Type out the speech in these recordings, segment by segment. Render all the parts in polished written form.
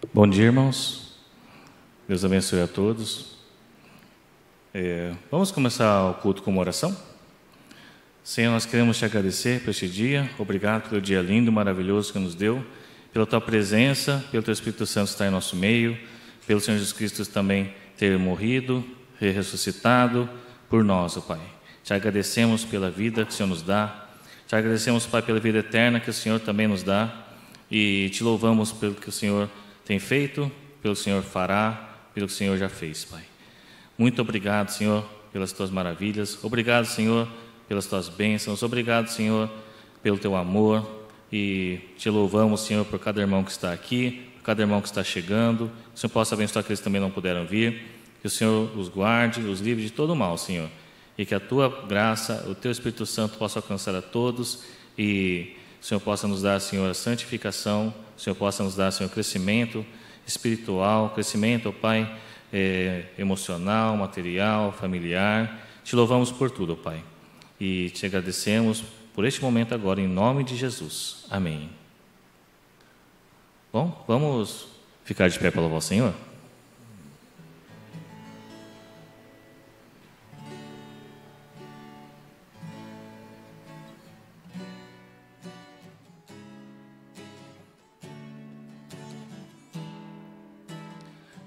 Bom dia, irmãos. Deus abençoe a todos. Vamos começar o culto com uma oração? Senhor, nós queremos te agradecer por este dia. Obrigado pelo dia lindo e maravilhoso que nos deu, pela tua presença, pelo teu Espírito Santo estar em nosso meio, pelo Senhor Jesus Cristo também ter morrido, ressuscitado por nós, ó Pai. Te agradecemos pela vida que o Senhor nos dá. Te agradecemos, Pai, pela vida eterna que o Senhor também nos dá. E te louvamos pelo que o Senhor tem feito, pelo que o Senhor fará, pelo que o Senhor já fez, Pai. Muito obrigado, Senhor, pelas tuas maravilhas. Obrigado, Senhor, pelas tuas bênçãos. Obrigado, Senhor, pelo teu amor. E te louvamos, Senhor, por cada irmão que está aqui, por cada irmão que está chegando. Que o Senhor possa abençoar aqueles que também não puderam vir. Que o Senhor os guarde, os livre de todo mal, Senhor. E que a tua graça, o teu Espírito Santo possa alcançar a todos. E o Senhor possa nos dar, Senhor, a santificação. O Senhor possa nos dar, Senhor, crescimento espiritual, crescimento, ó Pai, emocional, material, familiar. Te louvamos por tudo, ó Pai. E te agradecemos por este momento agora, em nome de Jesus. Amém. Bom, vamos ficar de pé para louvar o Senhor?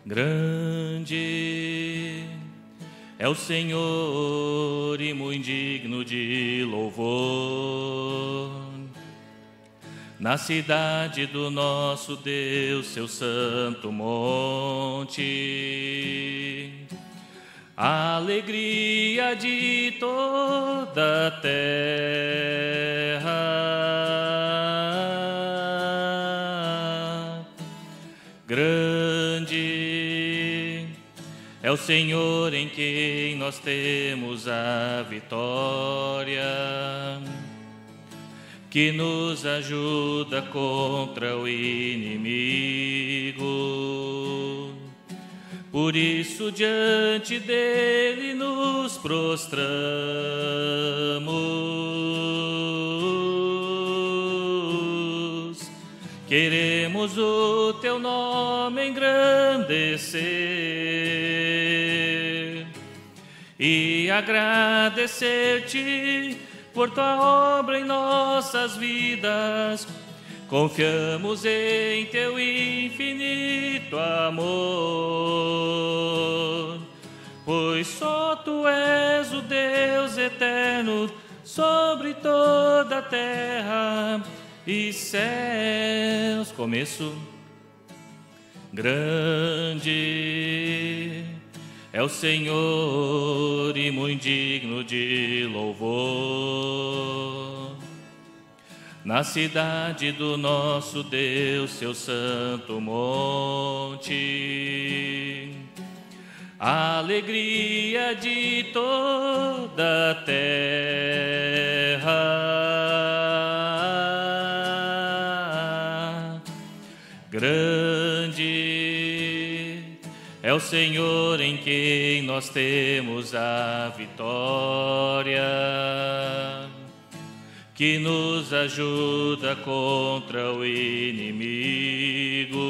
Grande é o Senhor e muito digno de louvor, na cidade do nosso Deus, seu santo monte, a alegria de toda a terra. Grande é o Senhor em quem nós temos a vitória, que nos ajuda contra o inimigo. Por isso diante dele nos prostramos. Queremos o teu nome engrandecer e agradecer-te por tua obra em nossas vidas. Confiamos em teu infinito amor, pois só tu és o Deus eterno sobre toda a terra e céus. Começo. Grande é o Senhor e muito digno de louvor, na cidade do nosso Deus, seu santo monte, a alegria de toda a terra. Grande é o Senhor em quem nós temos a vitória, que nos ajuda contra o inimigo.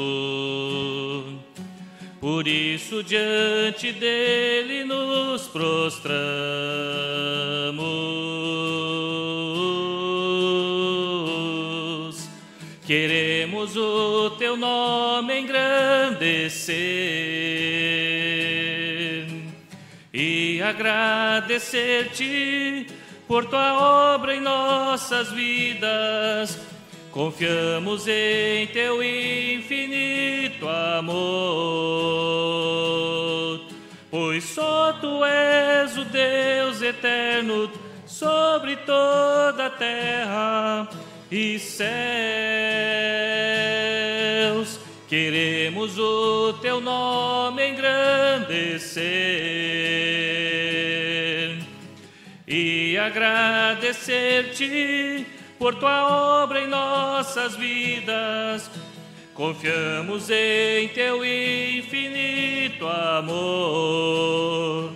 Por isso diante dele nos prostramos. Queremos o teu nome engrandecer e agradecer-te por tua obra em nossas vidas. Confiamos em teu infinito amor, pois só tu és o Deus eterno sobre toda a terra e céus. Queremos o teu nome engrandecer e agradecer-te por tua obra em nossas vidas. Confiamos em teu infinito amor,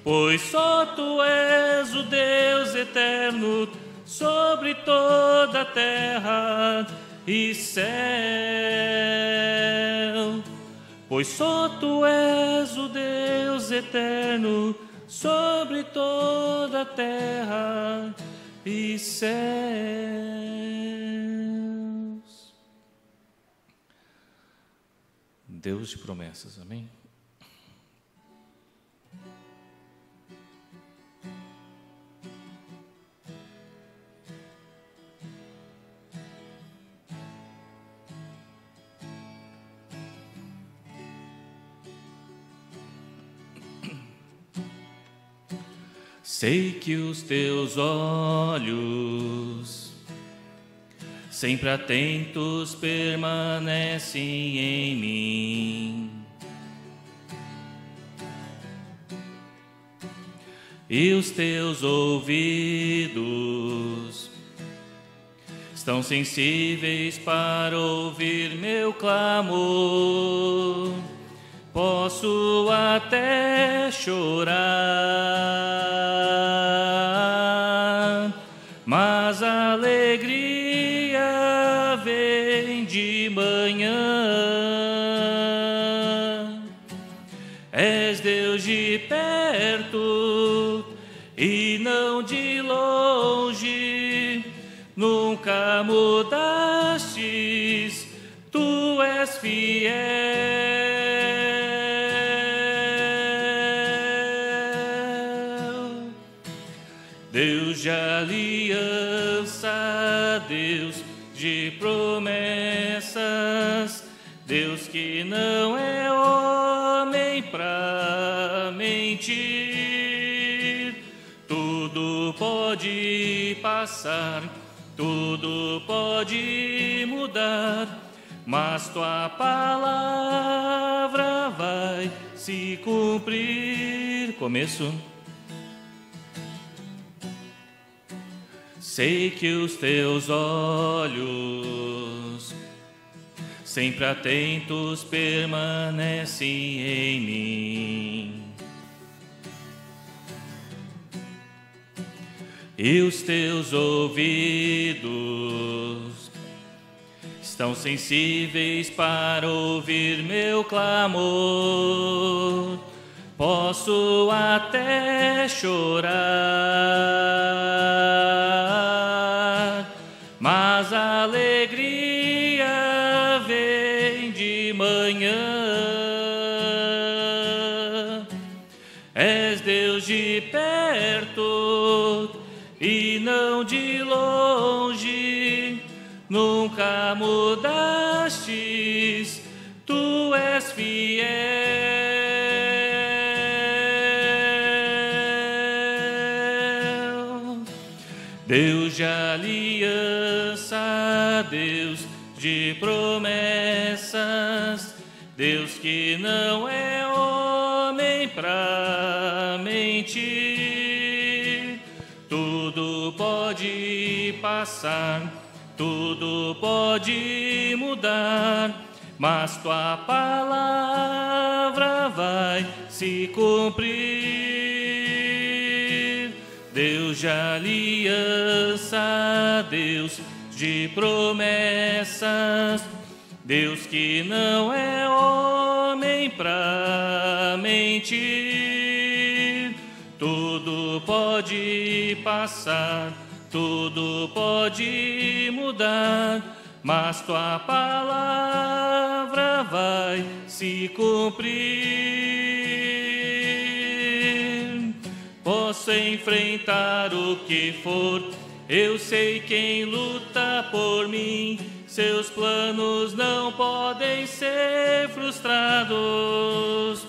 pois só tu és o Deus eterno sobre toda a terra e céus. pois só tu és o Deus eterno sobre toda a terra e céus. Deus de promessas, amém? Sei que os teus olhos, sempre atentos, permanecem em mim, e os teus ouvidos estão sensíveis para ouvir meu clamor. Posso até chorar, mas a alegria vem de manhã. És Deus de perto e não de longe, nunca mudastes, tu és fiel. Deus de aliança, Deus de promessas, Deus que não é homem pra mentir. Tudo pode passar, tudo pode mudar, mas tua palavra vai se cumprir. Começo. Sei que os teus olhos, sempre atentos, permanecem em mim, e os teus ouvidos estão sensíveis para ouvir meu clamor. Posso até chorar, mas a alegria vem de manhã. És Deus de perto e não de longe, nunca mudastes, tu és fiel. Deus de aliança, Deus de promessas, Deus que não é homem pra mentir. Tudo pode passar, tudo pode mudar, mas tua palavra vai se cumprir. Deus de aliança, Deus de promessas, Deus que não é homem pra mentir. Tudo pode passar, tudo pode mudar, mas tua palavra vai se cumprir. Posso enfrentar o que for, eu sei quem luta por mim. Seus planos não podem ser frustrados.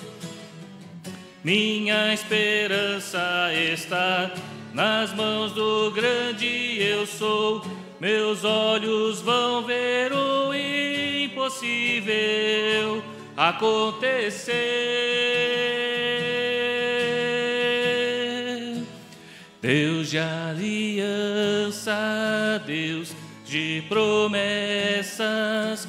Minha esperança está nas mãos do grande eu sou. Meus olhos vão ver o impossível acontecer. Deus de aliança, Deus de promessas,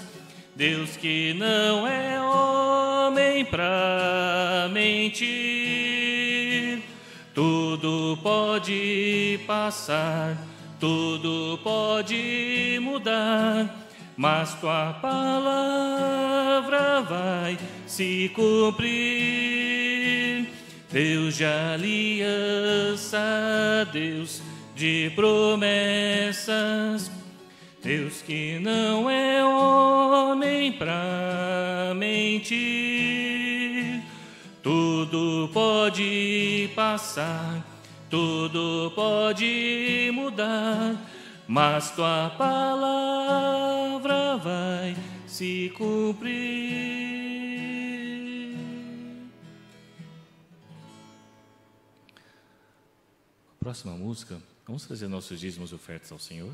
Deus que não é homem pra mentir. Tudo pode passar, tudo pode mudar, mas tua palavra palavra vai se cumprir. Deus de aliança, Deus de promessas, Deus que não é homem pra mentir. Tudo pode passar, tudo pode mudar, mas tua palavra vai se cumprir. Próxima música, vamos trazer nossos dízimos e ofertas ao Senhor.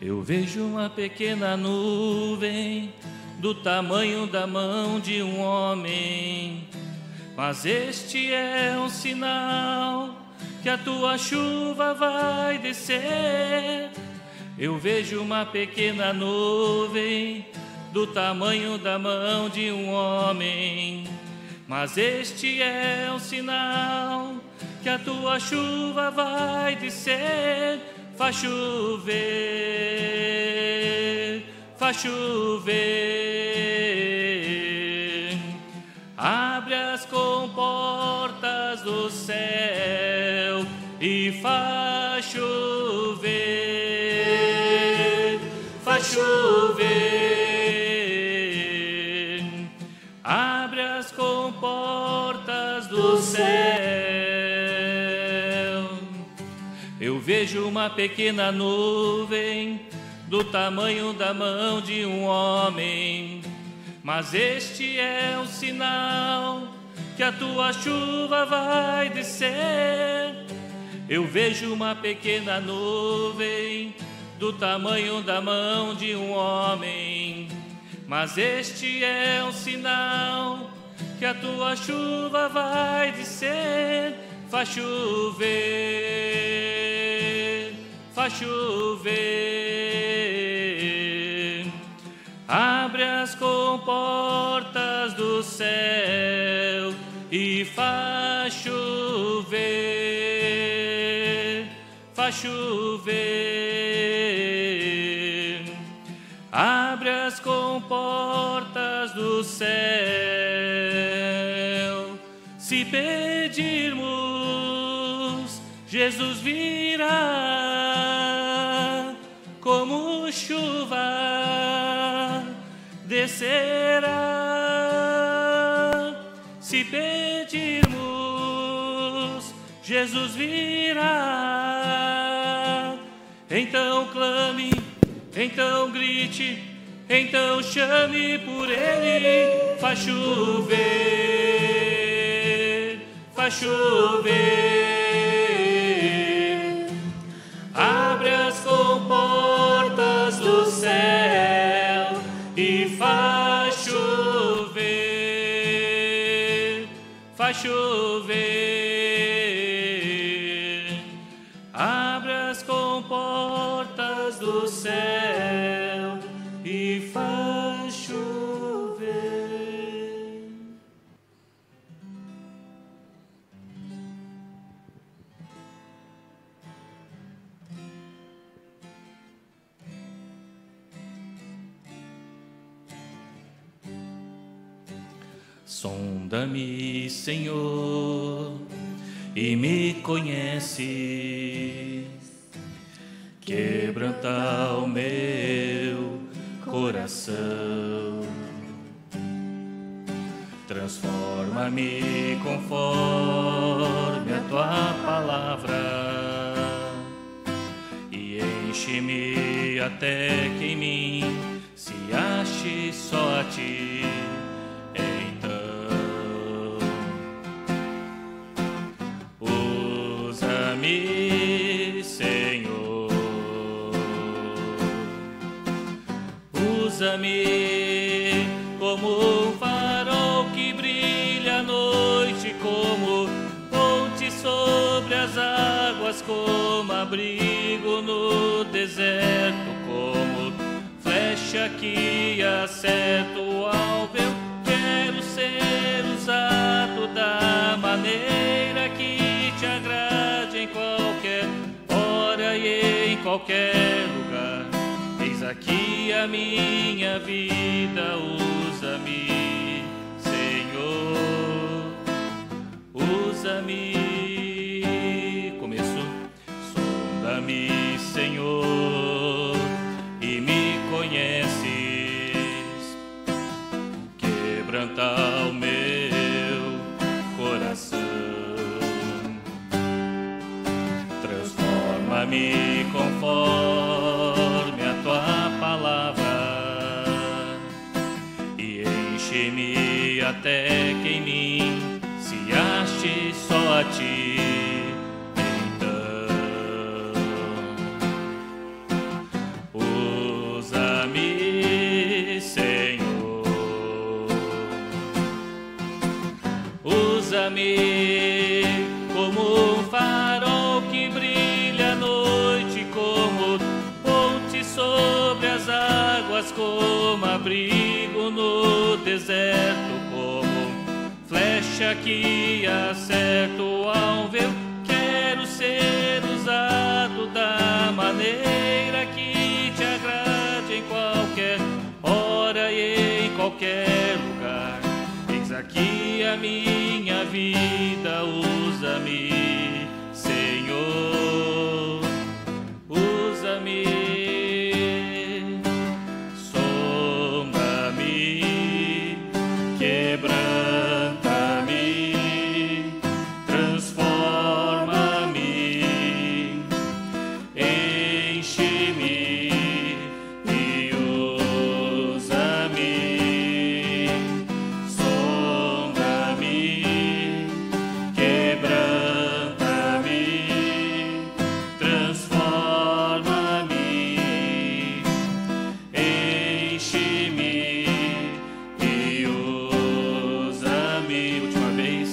Eu vejo uma pequena nuvem do tamanho da mão de um homem, mas este é um sinal que a tua chuva vai descer. Eu vejo uma pequena nuvem do tamanho da mão de um homem, mas este é um sinal que a tua chuva vai descer. Faz chover, faz chover. Abre as comportas do céu e faz chover, faz chover. Abre as comportas do céu. Eu vejo uma pequena nuvem do tamanho da mão de um homem, mas este é um sinal que a tua chuva vai descer. Eu vejo uma pequena nuvem do tamanho da mão de um homem, mas este é um sinal que a tua chuva vai descer. Faz chover, faz chover. Abre as comportas do céu e faz chover, faz chover. Abre as comportas do céu. Se pedirmos, Jesus virá como chuva descerá. Se pedirmos, Jesus virá. Então clame, então grite, então chame por Ele. Faz chover, faz chover. Abre as comportas do céu e faz chover, faz chover. Abre as comportas do céu e faz chover. Sonda-me, Senhor, e me conheces. Quebranta o meu coração. Transforma-me conforme a tua palavra e enche-me até que em mim se ache só a ti. Usa-me, Senhor, usa-me como um farol que brilha à noite, como ponte sobre as águas, como abrigo no deserto, como flecha que acerta o alvo. Eu quero ser usado da maneira que te agrade, em qualquer hora e em qualquer lugar. Eis aqui a minha vida, usa-me, Senhor, usa-me. Começo. Sonda-me, Senhor, e me conheces. Quebranta o meu coração. Transforma-me conforme a tua palavra e enche-me até que em mim se ache só a ti. Usa-me, Senhor, usa-me como um farol que brilha à noite, como ponte sobre as águas, como abrigo no deserto, como flecha que acerta o alvo. Eu quero ser usado da maneira que te agrade, em qualquer hora e em qualquer lugar. Eis aqui a minha vida, usa-me, Senhor, usa-me. Sonda-me, quebranta-me, transforma-me, enche-me e usa-me. Sonda-me, quebranta-me, transforma-me, enche-me e usa-me. Última vez.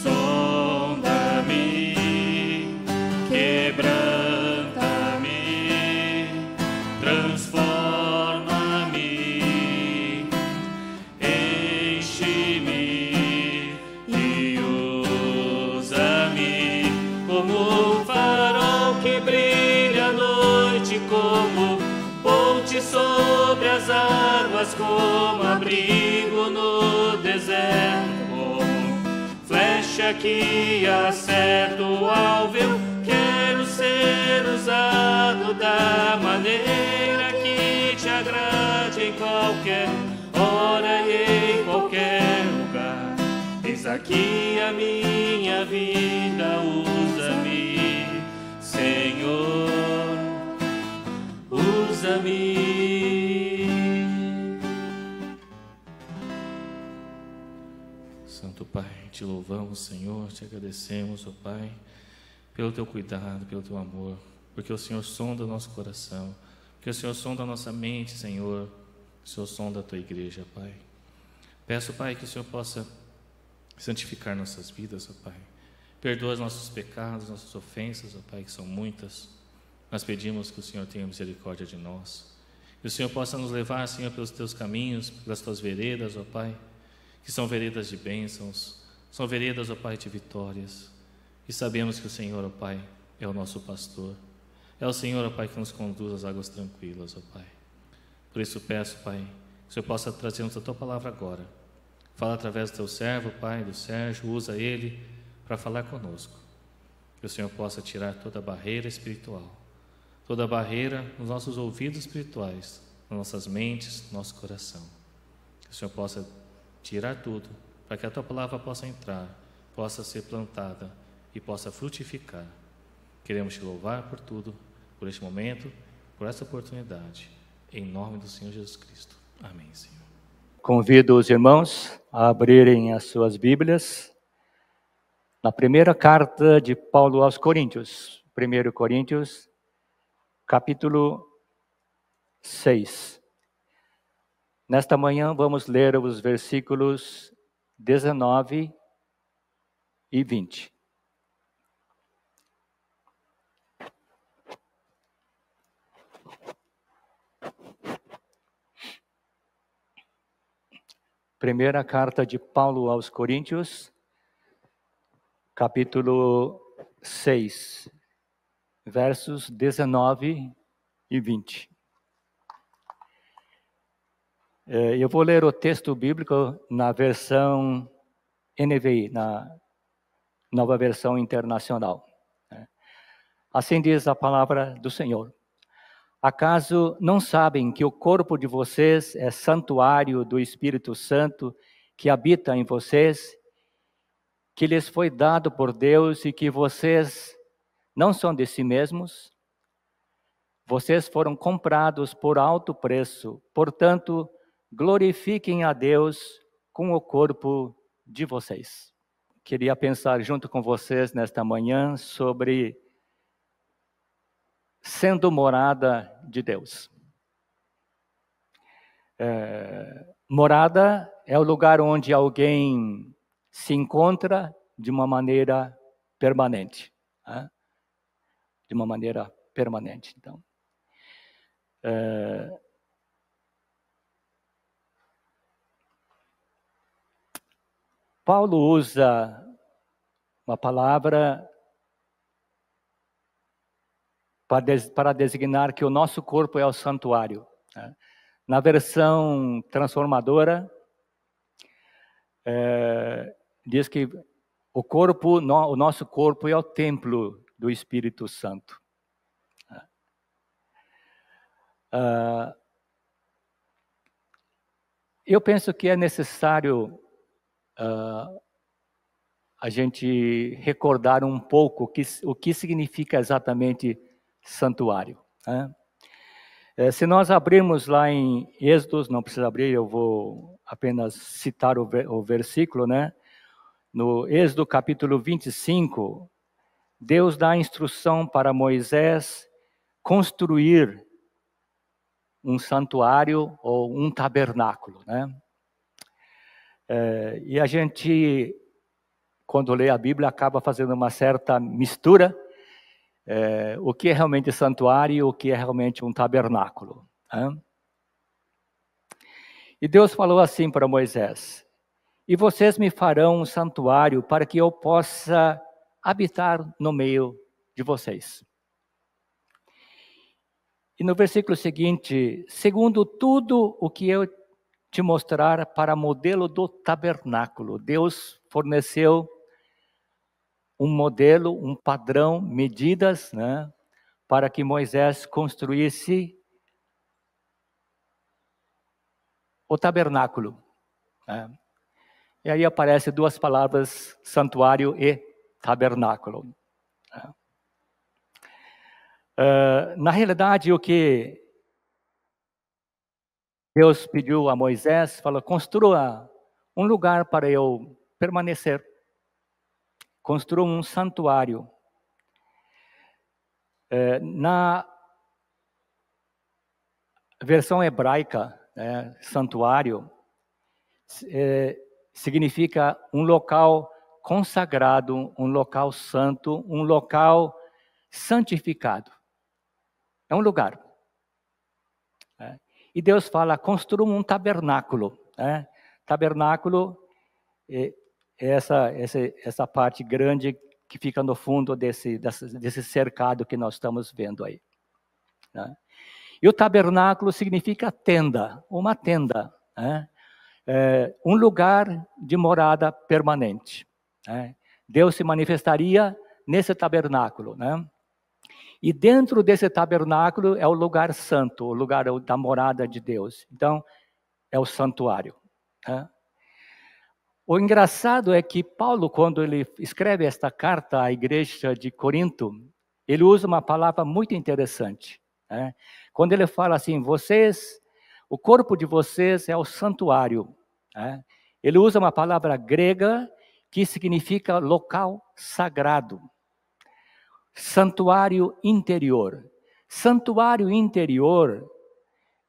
Sonda-me, quebranta-me, transforma-me, enche-me e usa-me como um farol que brilha à noite, como ponte sobre as águas, como abrigo no deserto, como flecha que acerta o alvo. Eu quero ser usado da maneira que te agrade, em qualquer hora e em qualquer lugar. Eis aqui a minha vida, usa-me, Senhor, usa-me. Santo Pai, te louvamos, Senhor, te agradecemos, ó Pai, pelo teu cuidado, pelo teu amor, porque o Senhor sonda o nosso coração, porque o Senhor sonda a nossa mente, Senhor, o Senhor sonda a tua igreja, Pai. Peço, Pai, que o Senhor possa santificar nossas vidas, ó Pai. Perdoa os nossos pecados, nossas ofensas, ó Pai, que são muitas. Nós pedimos que o Senhor tenha misericórdia de nós. Que o Senhor possa nos levar, Senhor, pelos teus caminhos, pelas tuas veredas, ó Pai, que são veredas de bênçãos, são veredas, ó Pai, de vitórias. E sabemos que o Senhor, ó Pai, é o nosso pastor. É o Senhor, ó Pai, que nos conduz às águas tranquilas, ó Pai. Por isso peço, Pai, que o Senhor possa trazer-nos a tua palavra agora. Fala através do teu servo, Pai, do Sérgio, usa ele para falar conosco. Que o Senhor possa tirar toda a barreira espiritual, toda a barreira nos nossos ouvidos espirituais, nas nossas mentes, no nosso coração. Que o Senhor possa tirar tudo, para que a tua palavra possa entrar, possa ser plantada e possa frutificar. Queremos te louvar por tudo, por este momento, por essa oportunidade. Em nome do Senhor Jesus Cristo. Amém, Senhor. Convido os irmãos a abrirem as suas Bíblias na primeira carta de Paulo aos Coríntios, 1 Coríntios, capítulo 6. Nesta manhã vamos ler os versículos 19 e 20. Primeira carta de Paulo aos Coríntios, capítulo 6, versos 19 e 20. Eu vou ler o texto bíblico na versão NVI, na Nova Versão Internacional. Assim diz a palavra do Senhor. Acaso não sabem que o corpo de vocês é santuário do Espírito Santo que habita em vocês, que lhes foi dado por Deus e que vocês não são de si mesmos? Vocês foram comprados por alto preço, portanto, glorifiquem a Deus com o corpo de vocês. Queria pensar junto com vocês nesta manhã sobre sendo morada de Deus. Morada é o lugar onde alguém se encontra de uma maneira permanente. De uma maneira permanente. Então, Paulo usa uma palavra para designar que o nosso corpo é o santuário. Na versão transformadora, diz que o nosso corpo é o templo do Espírito Santo. Eu penso que é necessário a gente recordar um pouco o que significa exatamente santuário. Se nós abrirmos lá em Êxodo, não precisa abrir, eu vou apenas citar o versículo, né? No Êxodo capítulo 25, Deus dá a instrução para Moisés construir um santuário ou um tabernáculo, né? E a gente, quando lê a Bíblia, acaba fazendo uma certa mistura. O que é realmente santuário e o que é realmente um tabernáculo. E Deus falou assim para Moisés: e vocês me farão um santuário para que eu possa habitar no meio de vocês. E no versículo seguinte, segundo tudo o que eu te mostrar para modelo do tabernáculo, Deus forneceu um modelo, um padrão, medidas, né, para que Moisés construísse o tabernáculo. Né? E aí aparecem duas palavras, santuário e tabernáculo. Na realidade, o que Deus pediu a Moisés, falou: construa um lugar para eu permanecer. Construa um santuário. Na versão hebraica, santuário, significa um local consagrado, um local santo, um local santificado. É um lugar. E Deus fala: construa um tabernáculo. Tabernáculo é essa parte grande que fica no fundo desse cercado que nós estamos vendo aí. Né? E o tabernáculo significa tenda, uma tenda. Um lugar de morada permanente. Deus se manifestaria nesse tabernáculo. Né? E dentro desse tabernáculo é o lugar santo, o lugar da morada de Deus. Então, é o santuário. O engraçado é que Paulo, quando ele escreve esta carta à igreja de Corinto, ele usa uma palavra muito interessante. Quando ele fala assim, o corpo de vocês é o santuário. Ele usa uma palavra grega que significa local sagrado. Santuário interior. Santuário interior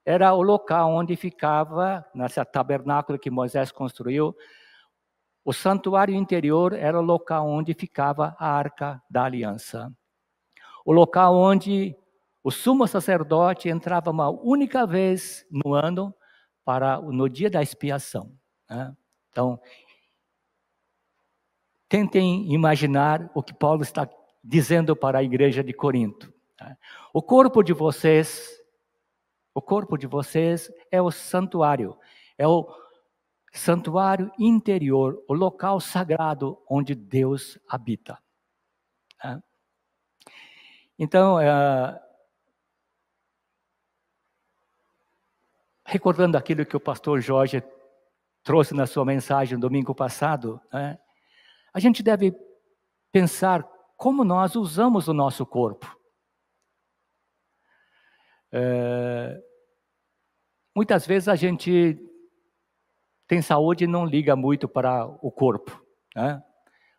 era o local onde ficava, nesse tabernáculo que Moisés construiu, o santuário interior era o local onde ficava a Arca da Aliança. O local onde o sumo sacerdote entrava uma única vez no ano no dia da expiação. Né? Então, tentem imaginar o que Paulo está dizendo para a igreja de Corinto. Né? O corpo de vocês é o santuário interior, o local sagrado onde Deus habita. Né? Então, recordando aquilo que o pastor Jorge trouxe na sua mensagem no domingo passado, né? A gente deve pensar como nós usamos o nosso corpo. Muitas vezes a gente tem saúde e não liga muito para o corpo, né?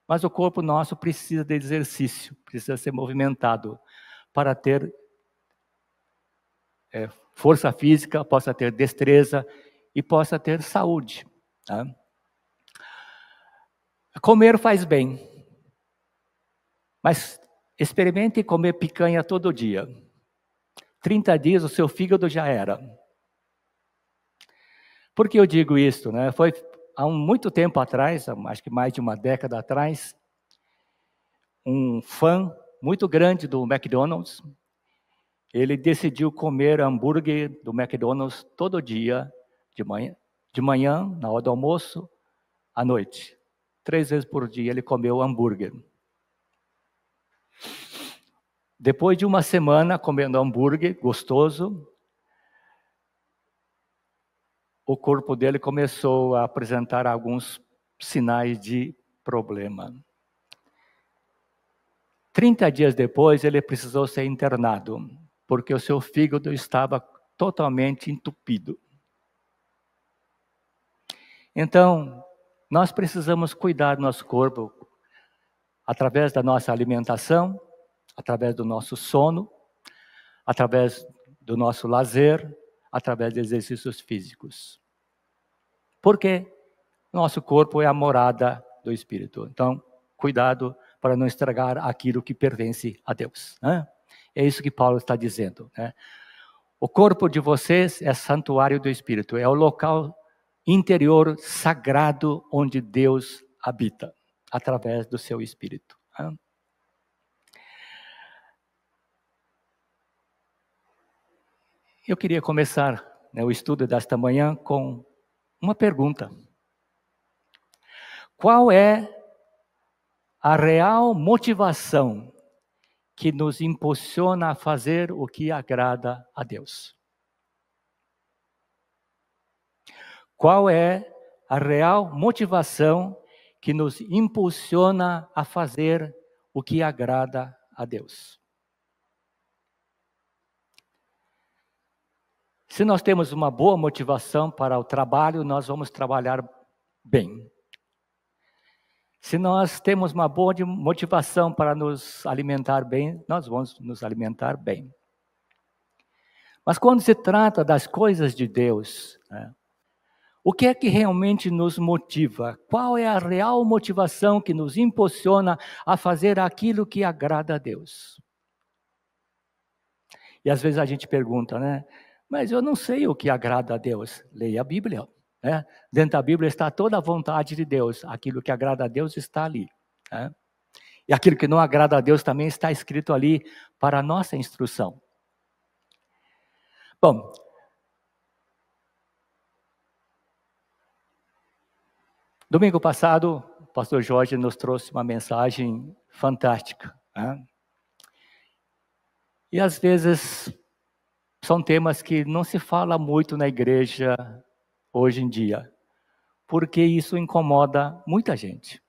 Mas o corpo nosso precisa de exercício, precisa ser movimentado para ter força física, possa ter destreza e possa ter saúde. Tá? Comer faz bem, mas experimente comer picanha todo dia. 30 dias o seu fígado já era. Por que eu digo isso? Né? Foi há muito tempo atrás, acho que mais de uma década atrás, um fã muito grande do McDonald's, ele decidiu comer hambúrguer do McDonald's todo dia, de manhã, na hora do almoço, à noite. 3 vezes por dia ele comeu hambúrguer. Depois de uma semana comendo hambúrguer gostoso, o corpo dele começou a apresentar alguns sinais de problema. 30 dias depois, ele precisou ser internado, porque o seu fígado estava totalmente entupido. Então, nós precisamos cuidar do nosso corpo através da nossa alimentação, através do nosso sono, através do nosso lazer, através de exercícios físicos. Porque nosso corpo é a morada do Espírito. Então, cuidado para não estragar aquilo que pertence a Deus. Né? É isso que Paulo está dizendo. Né? O corpo de vocês é santuário do Espírito, é o local interior sagrado onde Deus habita, através do seu Espírito. Né? Eu queria começar o estudo desta manhã com uma pergunta. Qual é a real motivação que nos impulsiona a fazer o que agrada a Deus? Qual é a real motivação que nos impulsiona a fazer o que agrada a Deus? Se nós temos uma boa motivação para o trabalho, nós vamos trabalhar bem. Se nós temos uma boa motivação para nos alimentar bem, nós vamos nos alimentar bem. Mas quando se trata das coisas de Deus, né, o que é que realmente nos motiva? Qual é a real motivação que nos impulsiona a fazer aquilo que agrada a Deus? E às vezes a gente pergunta, né? Mas eu não sei o que agrada a Deus. Leia a Bíblia. Né? Dentro da Bíblia está toda a vontade de Deus. Aquilo que agrada a Deus está ali. Né? E aquilo que não agrada a Deus também está escrito ali para a nossa instrução. Bom, domingo passado, o pastor Jorge nos trouxe uma mensagem fantástica. Né? E às vezes são temas que não se fala muito na igreja hoje em dia, porque isso incomoda muita gente.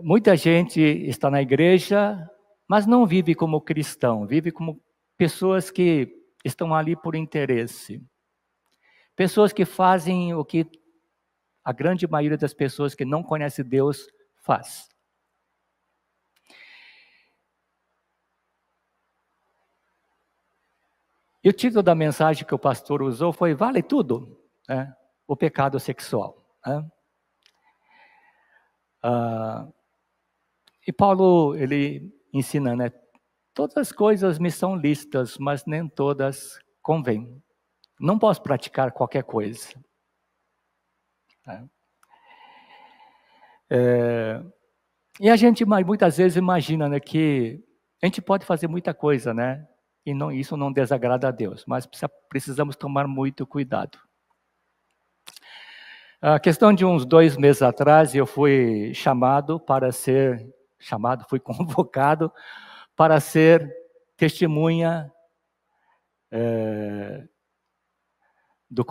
Muita gente está na igreja, mas não vive como cristão, vive como pessoas que estão ali por interesse. Pessoas que fazem o que a grande maioria das pessoas que não conhecem Deus faz. E o título da mensagem que o pastor usou foi Vale Tudo, né? O pecado sexual. Né? E Paulo, ele ensina, né? Todas as coisas me são lícitas, mas nem todas convêm. Não posso praticar qualquer coisa. E a gente muitas vezes imagina, né, que a gente pode fazer muita coisa, né? E isso não desagrada a Deus, mas precisamos tomar muito cuidado. A questão de uns 2 meses atrás, eu fui fui convocado para ser testemunha do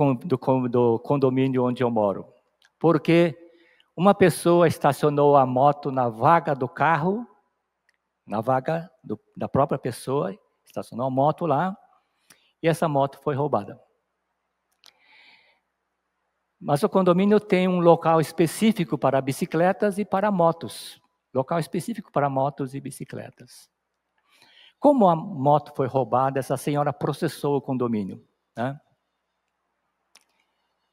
condomínio onde eu moro. Porque uma pessoa estacionou a moto na vaga do carro, na vaga da própria pessoa, estacionou a moto lá, e essa moto foi roubada. Mas o condomínio tem um local específico para bicicletas e para motos. Local específico para motos e bicicletas. Como a moto foi roubada, essa senhora processou o condomínio, né?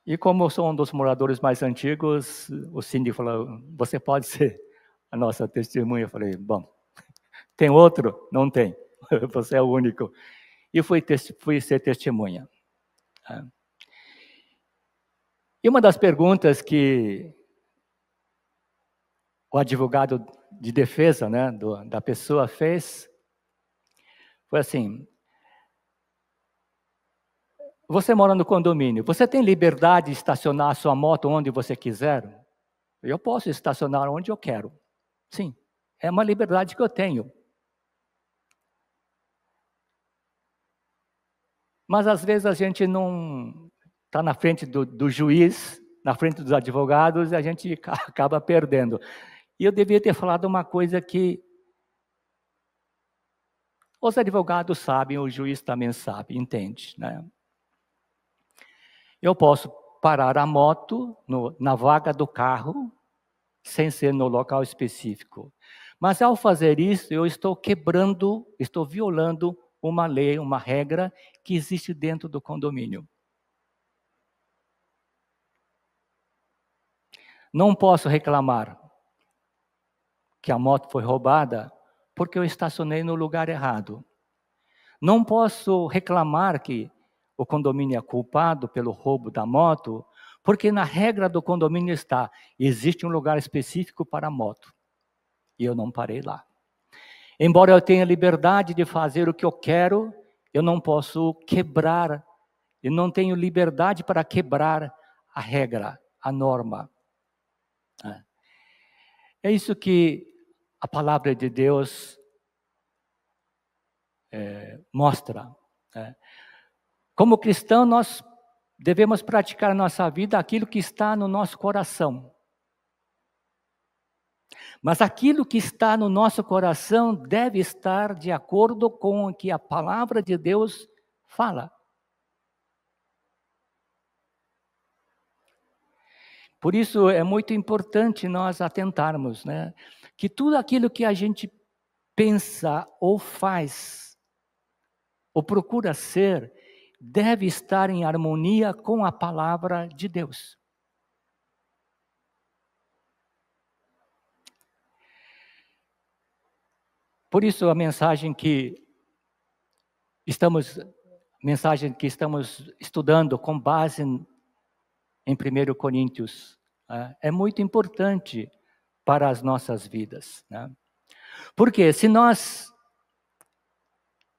E como eu sou um dos moradores mais antigos, o síndico falou, você pode ser a nossa testemunha. Eu falei, bom, tem outro? Não tem, você é o único. E fui ser testemunha. E uma das perguntas que o advogado de defesa, né, da pessoa fez, foi assim, você mora no condomínio, você tem liberdade de estacionar a sua moto onde você quiser? Eu posso estacionar onde eu quero. Sim, é uma liberdade que eu tenho. Mas às vezes a gente não está na frente do juiz, na frente dos advogados, e a gente acaba perdendo. E eu devia ter falado uma coisa que os advogados sabem, o juiz também sabe, entende, né? Eu posso parar a moto na vaga do carro, sem ser no local específico. Mas ao fazer isso, eu estou violando uma lei, uma regra que existe dentro do condomínio. Não posso reclamar que a moto foi roubada porque eu estacionei no lugar errado. Não posso reclamar que o condomínio é culpado pelo roubo da moto, porque na regra do condomínio existe um lugar específico para a moto. E eu não parei lá. Embora eu tenha liberdade de fazer o que eu quero, eu não posso quebrar, eu não tenho liberdade para quebrar a regra, a norma. É isso que a palavra de Deus mostra. Como cristão, nós devemos praticar na nossa vida aquilo que está no nosso coração. Mas aquilo que está no nosso coração deve estar de acordo com o que a palavra de Deus fala. Por isso é muito importante nós atentarmos, né? Que tudo aquilo que a gente pensa ou faz, ou procura ser, deve estar em harmonia com a palavra de Deus. Por isso a mensagem que estamos estudando com base em 1 Coríntios é muito importante para as nossas vidas, né? Porque se nós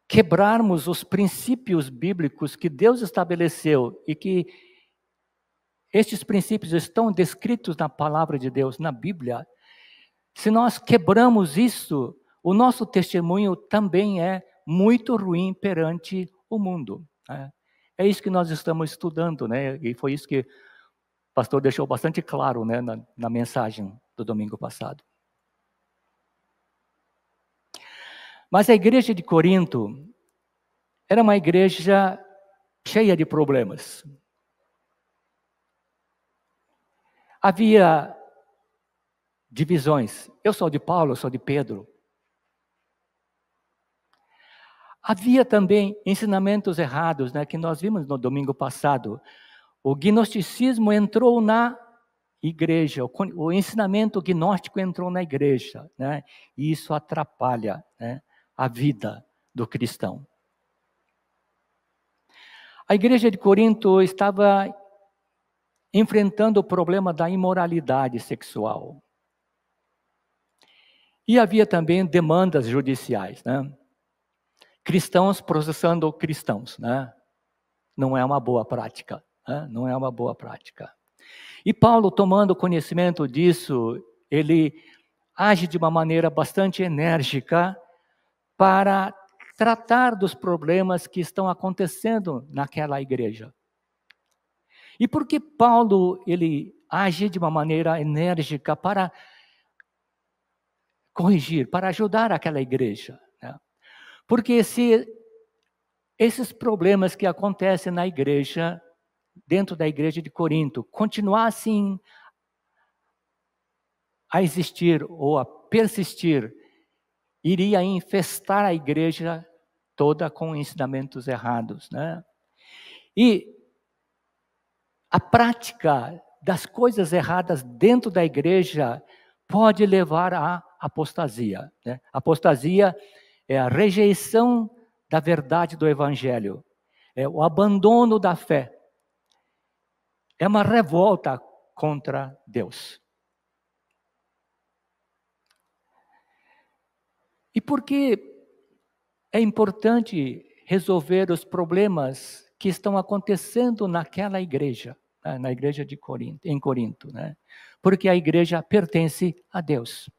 quebrarmos os princípios bíblicos que Deus estabeleceu e que estes princípios estão descritos na palavra de Deus, na Bíblia, se nós quebramos isso, o nosso testemunho também é muito ruim perante o mundo, né? É isso que nós estamos estudando, né? E foi isso que o pastor deixou bastante claro, né, na mensagem do domingo passado. Mas a igreja de Corinto era uma igreja cheia de problemas. Havia divisões. Eu sou de Paulo, eu sou de Pedro. Havia também ensinamentos errados, né, que nós vimos no domingo passado. O gnosticismo entrou na igreja, o ensinamento gnóstico entrou na igreja, né, e isso atrapalha, né, a vida do cristão. A igreja de Corinto estava enfrentando o problema da imoralidade sexual. E havia também demandas judiciais, né? Cristãos processando cristãos, né? Não é uma boa prática, né? Não é uma boa prática. E Paulo, tomando conhecimento disso, ele age de uma maneira bastante enérgica para tratar dos problemas que estão acontecendo naquela igreja. E por que Paulo ele age de uma maneira enérgica para corrigir, para ajudar aquela igreja? Né? Porque se esses problemas que acontecem na igreja, dentro da igreja de Corinto, continuassem a existir ou a persistir, iria infestar a igreja toda com ensinamentos errados, né? E a prática das coisas erradas dentro da igreja pode levar à apostasia, né? Apostasia é a rejeição da verdade do evangelho, é o abandono da fé, é uma revolta contra Deus. E por que é importante resolver os problemas que estão acontecendo naquela igreja, né? Na igreja de Corinto, em Corinto, né? Porque a igreja pertence a Deus.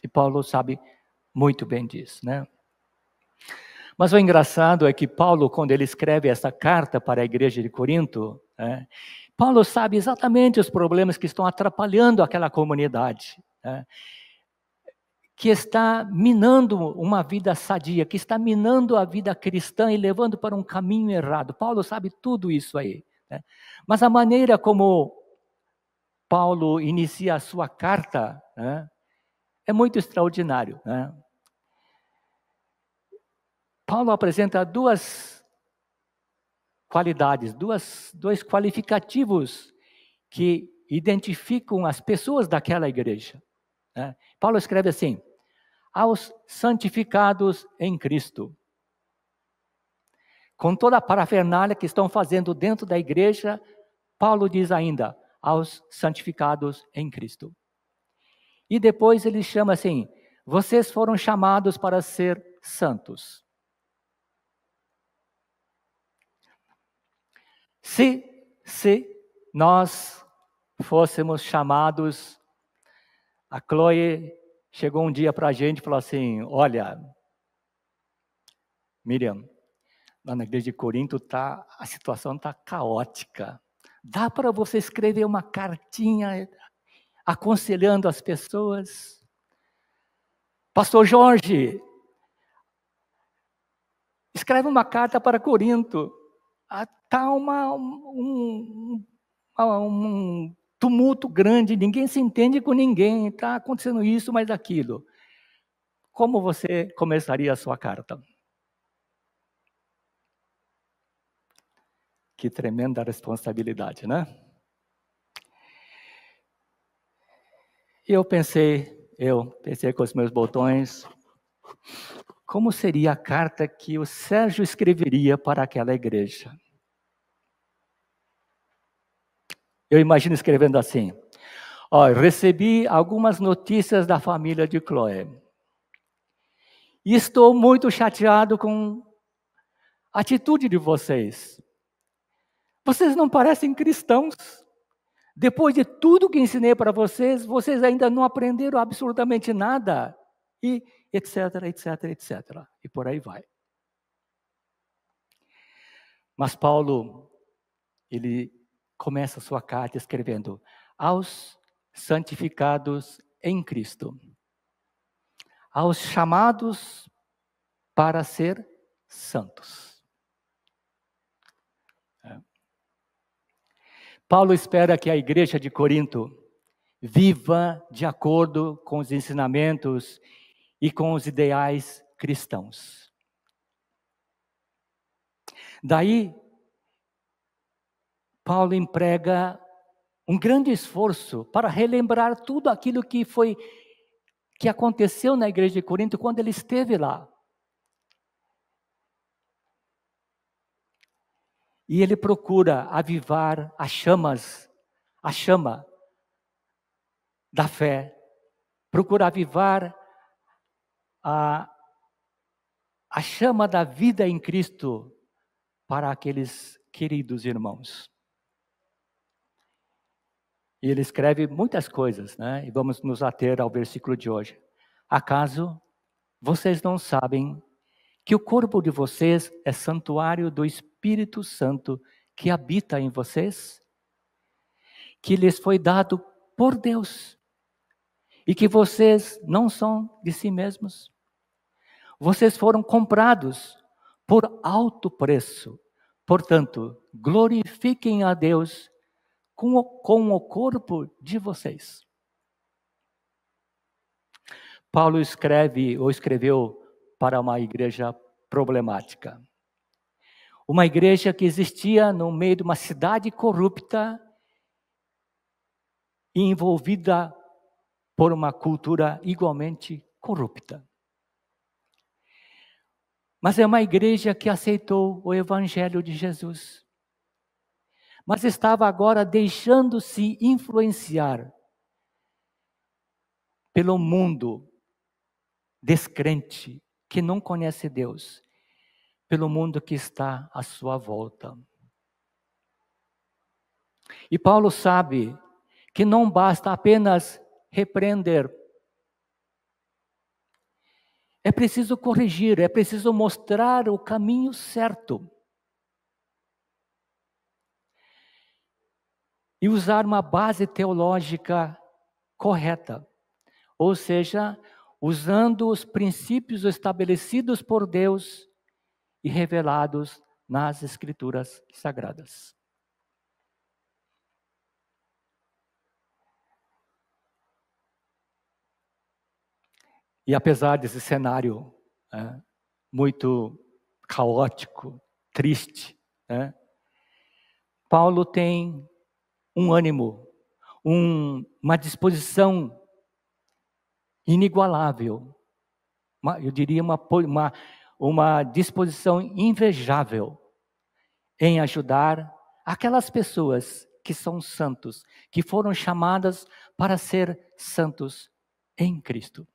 E Paulo sabe muito bem disso, né? Mas o engraçado é que Paulo, quando ele escreve essa carta para a igreja de Corinto, né, Paulo sabe exatamente os problemas que estão atrapalhando aquela comunidade, né, que está minando uma vida sadia, que está minando a vida cristã e levando para um caminho errado. Paulo sabe tudo isso aí, né? Mas a maneira como Paulo inicia a sua carta, né, é muito extraordinário, né? Paulo apresenta duas qualidades, dois qualificativos que identificam as pessoas daquela igreja, né? Paulo escreve assim: aos santificados em Cristo. Com toda a parafernália que estão fazendo dentro da igreja, Paulo diz ainda, aos santificados em Cristo. E depois ele chama assim: vocês foram chamados para ser santos. Se nós fôssemos chamados, a Chloe chegou um dia para a gente e falou assim: olha, Miriam, lá na igreja de Corinto a situação está caótica. Dá para você escrever uma cartinha aconselhando as pessoas? Pastor Jorge, escreve uma carta para Corinto. Está um tumulto grande, ninguém se entende com ninguém, está acontecendo isso, mas aquilo. Como você começaria a sua carta? Que tremenda responsabilidade, né? Eu pensei com os meus botões, como seria a carta que o Sérgio escreveria para aquela igreja? Eu imagino escrevendo assim: recebi algumas notícias da família de Chloe. E estou muito chateado com a atitude de vocês. Vocês não parecem cristãos. Depois de tudo que ensinei para vocês, vocês ainda não aprenderam absolutamente nada. E etc, etc, etc. E por aí vai. Mas Paulo, ele começa a sua carta escrevendo: aos santificados em Cristo, aos chamados para ser santos. Paulo espera que a igreja de Corinto viva de acordo com os ensinamentos e com os ideais cristãos. Daí, Paulo emprega um grande esforço para relembrar tudo aquilo que aconteceu na igreja de Corinto quando ele esteve lá. E ele procura avivar a chama da fé, procura avivar a chama da vida em Cristo para aqueles queridos irmãos. E ele escreve muitas coisas, né? E vamos nos ater ao versículo de hoje. Acaso vocês não sabem que o corpo de vocês é santuário do Espírito Santo que habita em vocês? Que lhes foi dado por Deus. E que vocês não são de si mesmos. Vocês foram comprados por alto preço. Portanto, glorifiquem a Deus com o corpo de vocês. Paulo escreveu para uma igreja problemática. Uma igreja que existia no meio de uma cidade corrupta e envolvida por uma cultura igualmente corrupta. Mas é uma igreja que aceitou o Evangelho de Jesus. Mas estava agora deixando-se influenciar pelo mundo descrente, que não conhece Deus, pelo mundo que está à sua volta. E Paulo sabe que não basta apenas repreender. É preciso corrigir, é preciso mostrar o caminho certo. E usar uma base teológica correta. Ou seja, usando os princípios estabelecidos por Deus e revelados nas Escrituras Sagradas. E apesar desse cenário muito caótico, triste, Paulo tem um ânimo, uma disposição inigualável, eu diria uma disposição invejável em ajudar aquelas pessoas que são santos, que foram chamadas para ser santos em Cristo.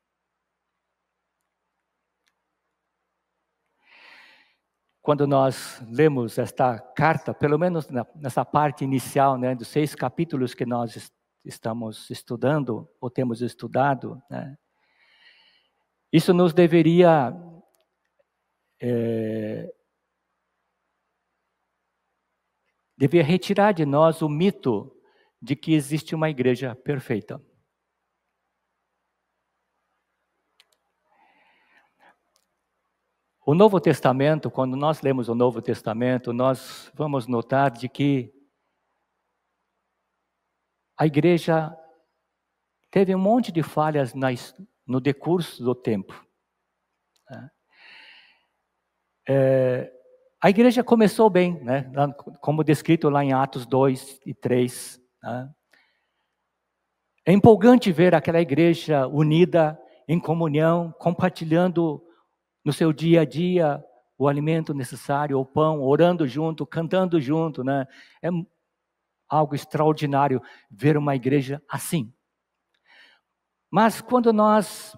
Quando nós lemos esta carta, pelo menos nessa parte inicial, dos 6 capítulos que nós estamos estudando, ou temos estudado, isso nos deveria retirar de nós o mito de que existe uma igreja perfeita. O Novo Testamento, quando nós lemos o Novo Testamento, nós vamos notar de que a igreja teve um monte de falhas no decurso do tempo. A igreja começou bem, como descrito lá em Atos 2 e 3. É empolgante ver aquela igreja unida, em comunhão, compartilhando no seu dia a dia o alimento necessário, o pão, orando junto, cantando junto. É algo extraordinário ver uma igreja assim. Mas quando nós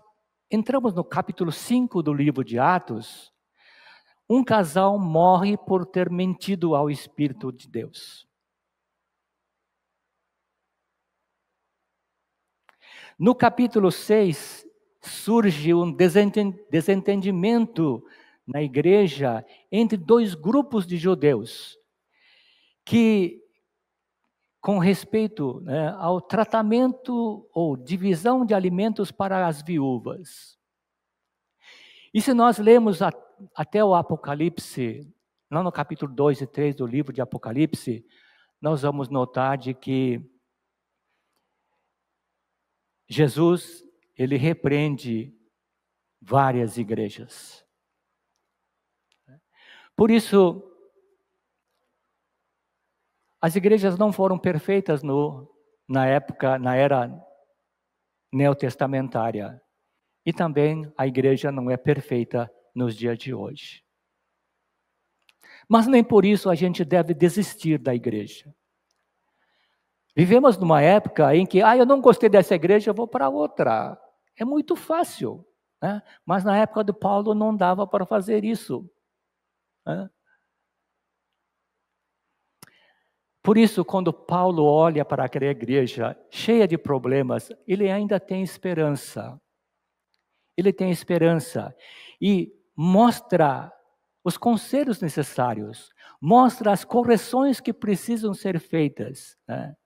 entramos no capítulo 5 do livro de Atos, um casal morre por ter mentido ao Espírito de Deus. No capítulo 6, surge um desentendimento na igreja entre 2 grupos de judeus, que, com respeito ao tratamento ou divisão de alimentos para as viúvas. E se nós lemos até o Apocalipse, lá no capítulo 2 e 3 do livro de Apocalipse, nós vamos notar de que Jesus, ele repreende várias igrejas. Por isso, as igrejas não foram perfeitas na era neotestamentária. E também a igreja não é perfeita nos dias de hoje. Mas nem por isso a gente deve desistir da igreja. Vivemos numa época em que, eu não gostei dessa igreja, eu vou para outra. É muito fácil, né? Mas na época do Paulo não dava para fazer isso, né? Por isso, quando Paulo olha para aquela igreja cheia de problemas, ele ainda tem esperança. Ele tem esperança e mostra os conselhos necessários, mostra as correções que precisam ser feitas, né?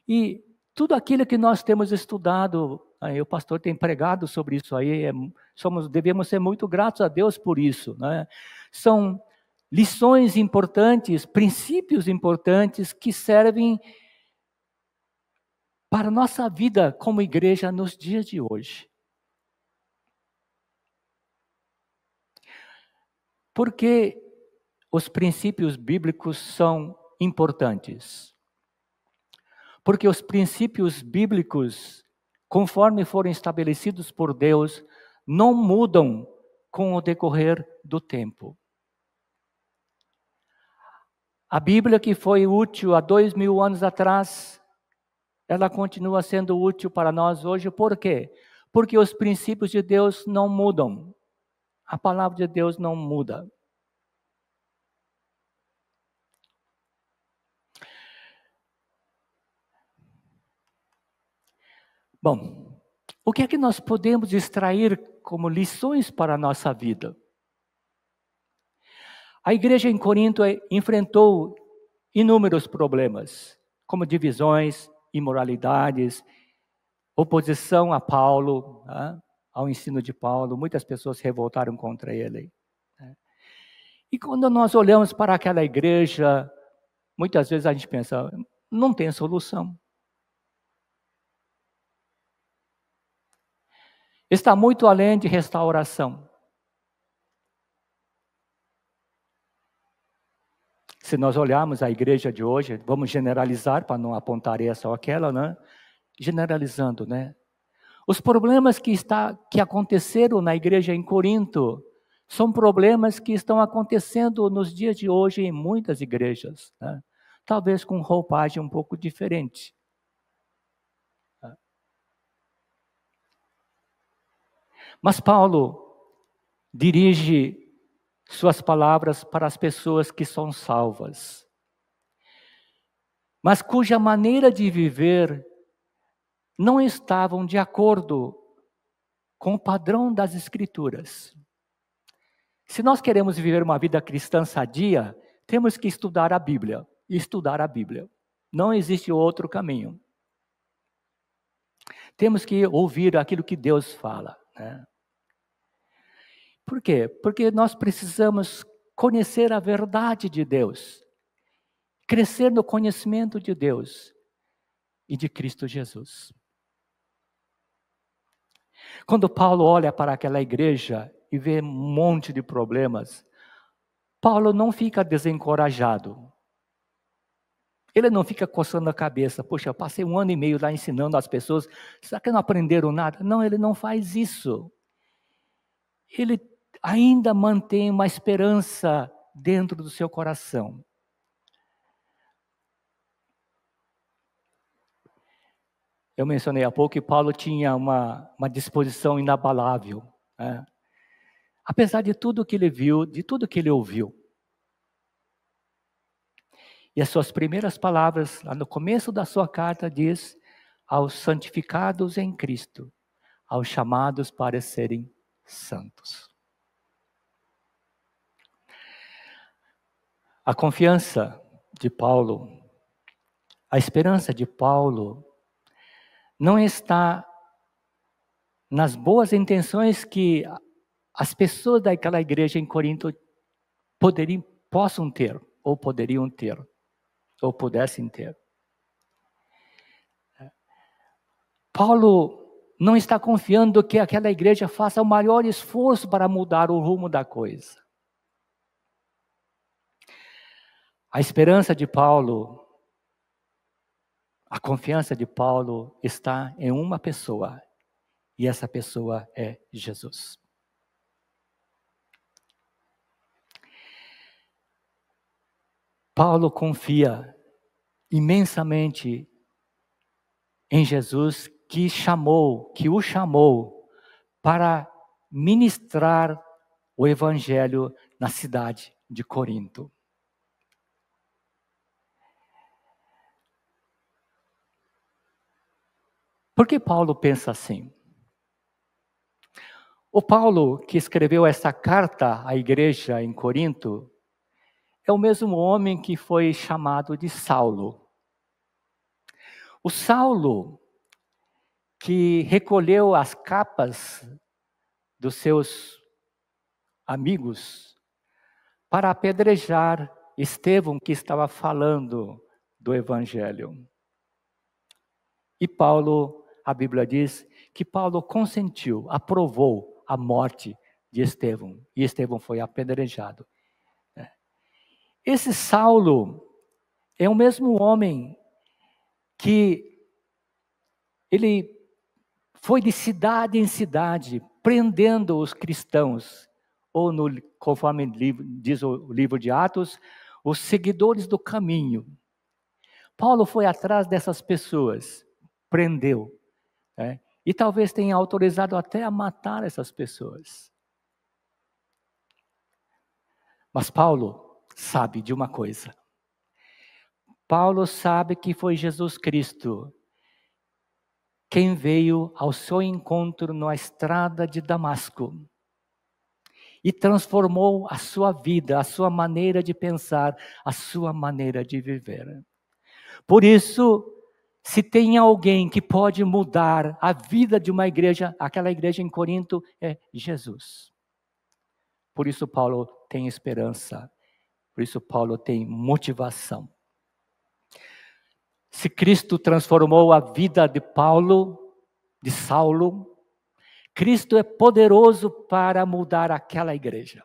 E tudo aquilo que nós temos estudado, o pastor tem pregado sobre isso aí, devemos ser muito gratos a Deus por isso, né? São lições importantes, princípios importantes que servem para a nossa vida como igreja nos dias de hoje. Por que os princípios bíblicos são importantes? Porque os princípios bíblicos, conforme foram estabelecidos por Deus, não mudam com o decorrer do tempo. A Bíblia que foi útil há 2000 anos atrás, ela continua sendo útil para nós hoje. Por quê? Porque os princípios de Deus não mudam. A palavra de Deus não muda. Bom, o que é que nós podemos extrair como lições para a nossa vida? A igreja em Corinto enfrentou inúmeros problemas, como divisões, imoralidades, oposição a Paulo, né, ao ensino de Paulo. Muitas pessoas se revoltaram contra ele, né? E quando nós olhamos para aquela igreja, muitas vezes a gente pensa, não tem solução. Está muito além de restauração. Se nós olharmos a igreja de hoje, vamos generalizar para não apontar essa ou aquela, né? Generalizando, né? Os problemas que aconteceram na igreja em Corinto são problemas que estão acontecendo nos dias de hoje em muitas igrejas, né? Talvez com roupagem um pouco diferente. Mas Paulo dirige suas palavras para as pessoas que são salvas, mas cuja maneira de viver não estavam de acordo com o padrão das Escrituras. Se nós queremos viver uma vida cristã sadia, temos que estudar a Bíblia. Estudar a Bíblia. Não existe outro caminho. Temos que ouvir aquilo que Deus fala, né? Por quê? Porque nós precisamos conhecer a verdade de Deus, crescer no conhecimento de Deus e de Cristo Jesus. Quando Paulo olha para aquela igreja e vê um monte de problemas, Paulo não fica desencorajado. Ele não fica coçando a cabeça. Poxa, eu passei 1 ano e meio lá ensinando as pessoas, será que não aprenderam nada? Não, ele não faz isso. Ele ainda mantém uma esperança dentro do seu coração. Eu mencionei há pouco que Paulo tinha uma disposição inabalável, né? Apesar de tudo que ele viu, de tudo que ele ouviu. E as suas primeiras palavras, lá no começo da sua carta, diz: aos santificados em Cristo, aos chamados para serem santos. A confiança de Paulo, a esperança de Paulo, não está nas boas intenções que as pessoas daquela igreja em Corinto possam ter, ou poderiam ter, ou pudessem ter. Paulo não está confiando que aquela igreja faça o maior esforço para mudar o rumo da coisa. A esperança de Paulo, a confiança de Paulo está em uma pessoa, e essa pessoa é Jesus. Paulo confia imensamente em Jesus, que o chamou para ministrar o evangelho na cidade de Corinto. Por que Paulo pensa assim? O Paulo que escreveu essa carta à igreja em Corinto é o mesmo homem que foi chamado de Saulo. O Saulo que recolheu as capas dos seus amigos para apedrejar Estevão, que estava falando do evangelho. E Paulo, a Bíblia diz que Paulo consentiu, aprovou a morte de Estevão, e Estevão foi apedrejado. Esse Saulo é o mesmo homem que ele foi de cidade em cidade, prendendo os cristãos, ou conforme diz o livro de Atos, os seguidores do caminho. Paulo foi atrás dessas pessoas, prendeu, né? E talvez tenha autorizado até a matar essas pessoas. Mas Paulo sabe de uma coisa. Paulo sabe que foi Jesus Cristo quem veio ao seu encontro na estrada de Damasco e transformou a sua vida, a sua maneira de pensar, a sua maneira de viver. Por isso, se tem alguém que pode mudar a vida de uma igreja, aquela igreja em Corinto é Jesus. Por isso Paulo tem esperança, por isso Paulo tem motivação. Se Cristo transformou a vida de Paulo, de Saulo, Cristo é poderoso para mudar aquela igreja.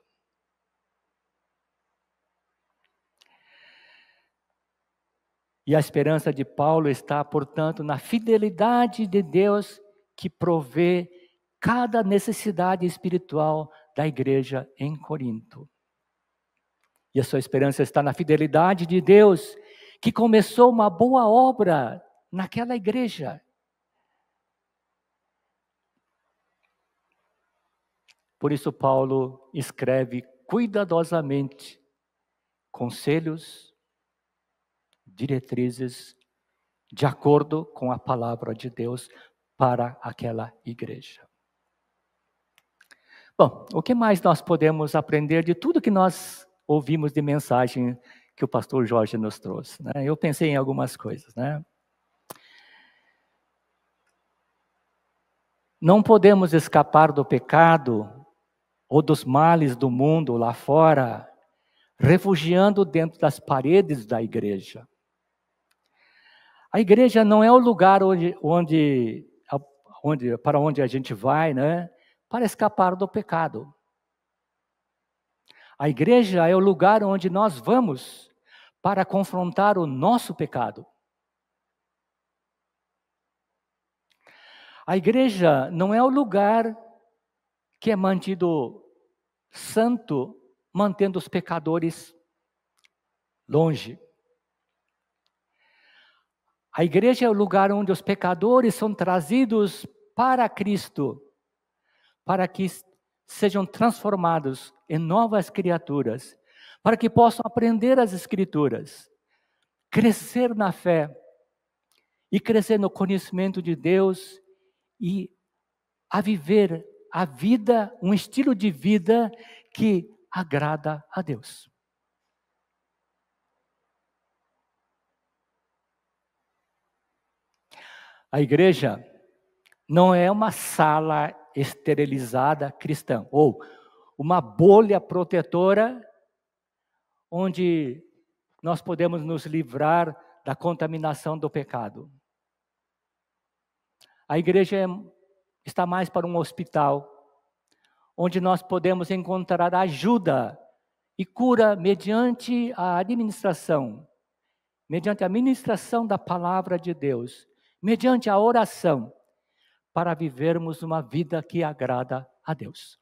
E a esperança de Paulo está, portanto, na fidelidade de Deus que provê cada necessidade espiritual da igreja em Corinto. E a sua esperança está na fidelidade de Deus que começou uma boa obra naquela igreja. Por isso Paulo escreve cuidadosamente conselhos, diretrizes, de acordo com a palavra de Deus para aquela igreja. Bom, o que mais nós podemos aprender de tudo que nós ouvimos de mensagem que o pastor Jorge nos trouxe, né? Eu pensei em algumas coisas, né? Não podemos escapar do pecado ou dos males do mundo lá fora, refugiando dentro das paredes da igreja. A igreja não é o lugar para onde a gente vai, né, para escapar do pecado. A igreja é o lugar onde nós vamos para confrontar o nosso pecado. A igreja não é o lugar que é mantido santo, mantendo os pecadores longe. A igreja é o lugar onde os pecadores são trazidos para Cristo, para que sejam transformados em novas criaturas, para que possam aprender as Escrituras, crescer na fé e crescer no conhecimento de Deus e a viver a vida, um estilo de vida que agrada a Deus. A igreja não é uma sala esterilizada cristã, ou uma bolha protetora onde nós podemos nos livrar da contaminação do pecado. A igreja está mais para um hospital, onde nós podemos encontrar ajuda e cura mediante a administração da palavra de Deus, mediante a oração, para vivermos uma vida que agrada a Deus.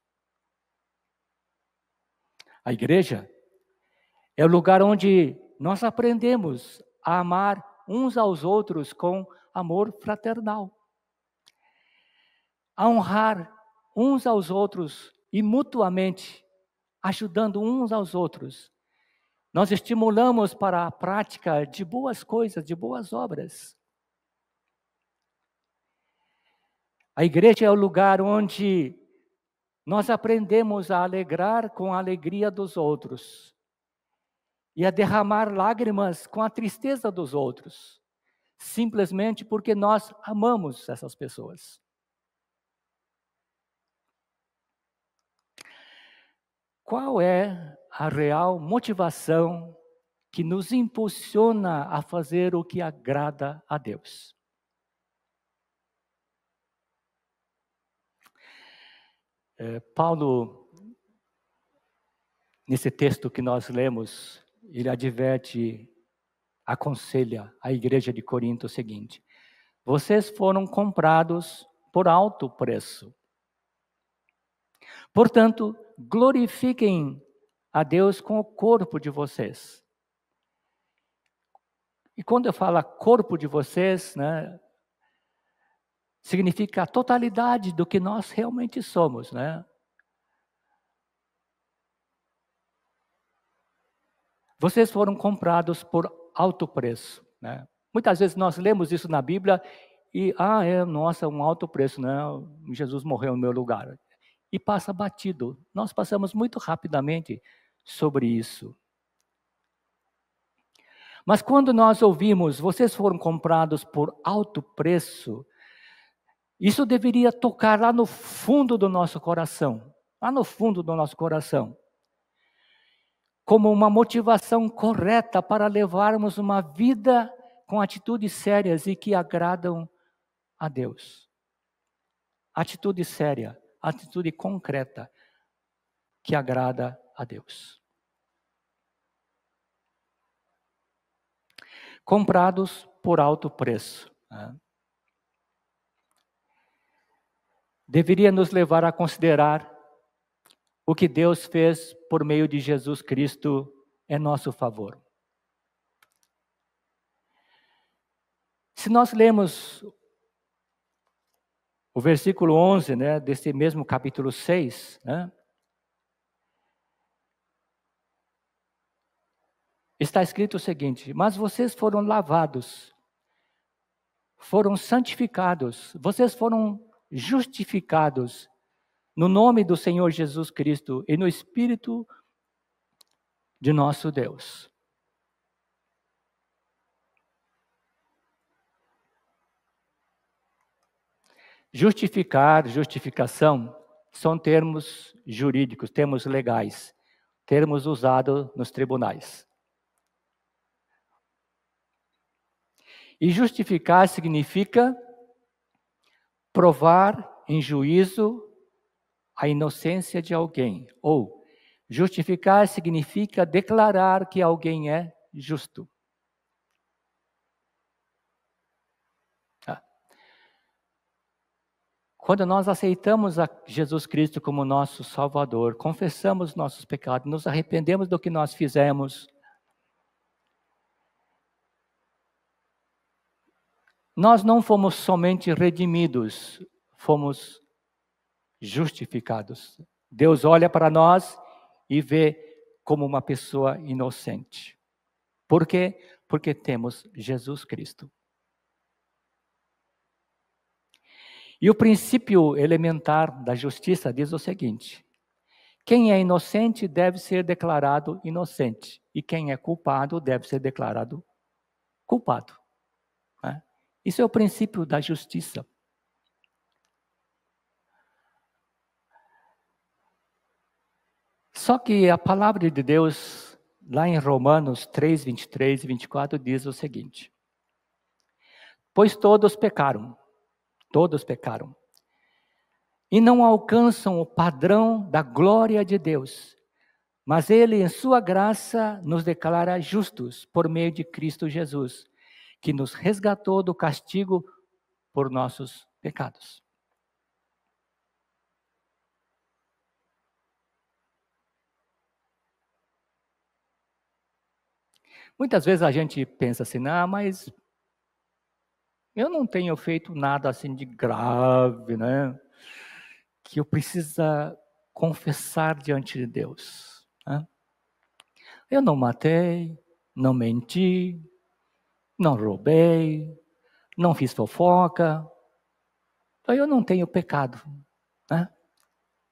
A igreja é o lugar onde nós aprendemos a amar uns aos outros com amor fraternal, a honrar uns aos outros e mutuamente, ajudando uns aos outros. Nós estimulamos para a prática de boas coisas, de boas obras. A igreja é o lugar onde nós aprendemos a alegrar com a alegria dos outros e a derramar lágrimas com a tristeza dos outros, simplesmente porque nós amamos essas pessoas. Qual é a real motivação que nos impulsiona a fazer o que agrada a Deus? Paulo, nesse texto que nós lemos, ele adverte, aconselha a igreja de Corinto o seguinte: vocês foram comprados por alto preço. Portanto, glorifiquem a Deus com o corpo de vocês. E quando eu falo corpo de vocês, né, significa a totalidade do que nós realmente somos, né? Vocês foram comprados por alto preço, né? Muitas vezes nós lemos isso na Bíblia e, nossa, um alto preço, né? Jesus morreu no meu lugar. E passa batido. Nós passamos muito rapidamente sobre isso. Mas quando nós ouvimos, vocês foram comprados por alto preço, isso deveria tocar lá no fundo do nosso coração. Lá no fundo do nosso coração. Como uma motivação correta para levarmos uma vida com atitudes sérias e que agradam a Deus. Atitude séria, atitude concreta que agrada a Deus. Comprados por alto preço. Né? Deveria nos levar a considerar o que Deus fez por meio de Jesus Cristo em nosso favor. Se nós lemos o versículo 11, né, desse mesmo capítulo 6, né, está escrito o seguinte: mas vocês foram lavados, foram santificados, vocês foram justificados no nome do Senhor Jesus Cristo e no Espírito de nosso Deus. Justificar, justificação, são termos jurídicos, termos legais, termos usados nos tribunais. E justificar significa provar em juízo a inocência de alguém. Ou justificar significa declarar que alguém é justo. Quando nós aceitamos a Jesus Cristo como nosso Salvador, confessamos nossos pecados, nos arrependemos do que nós fizemos, nós não fomos somente redimidos, fomos justificados. Deus olha para nós e vê como uma pessoa inocente. Por quê? Porque temos Jesus Cristo. E o princípio elementar da justiça diz o seguinte: quem é inocente deve ser declarado inocente, e quem é culpado deve ser declarado culpado. Né? Isso é o princípio da justiça. Só que a palavra de Deus, lá em Romanos 3, 23 e 24, diz o seguinte: pois todos pecaram, e não alcançam o padrão da glória de Deus, mas Ele, em sua graça, nos declara justos por meio de Cristo Jesus, que nos resgatou do castigo por nossos pecados. Muitas vezes a gente pensa assim, mas eu não tenho feito nada assim de grave, né? Que eu precisa confessar diante de Deus. Né? Eu não matei, não menti, não roubei, não fiz fofoca. Então eu não tenho pecado. Né?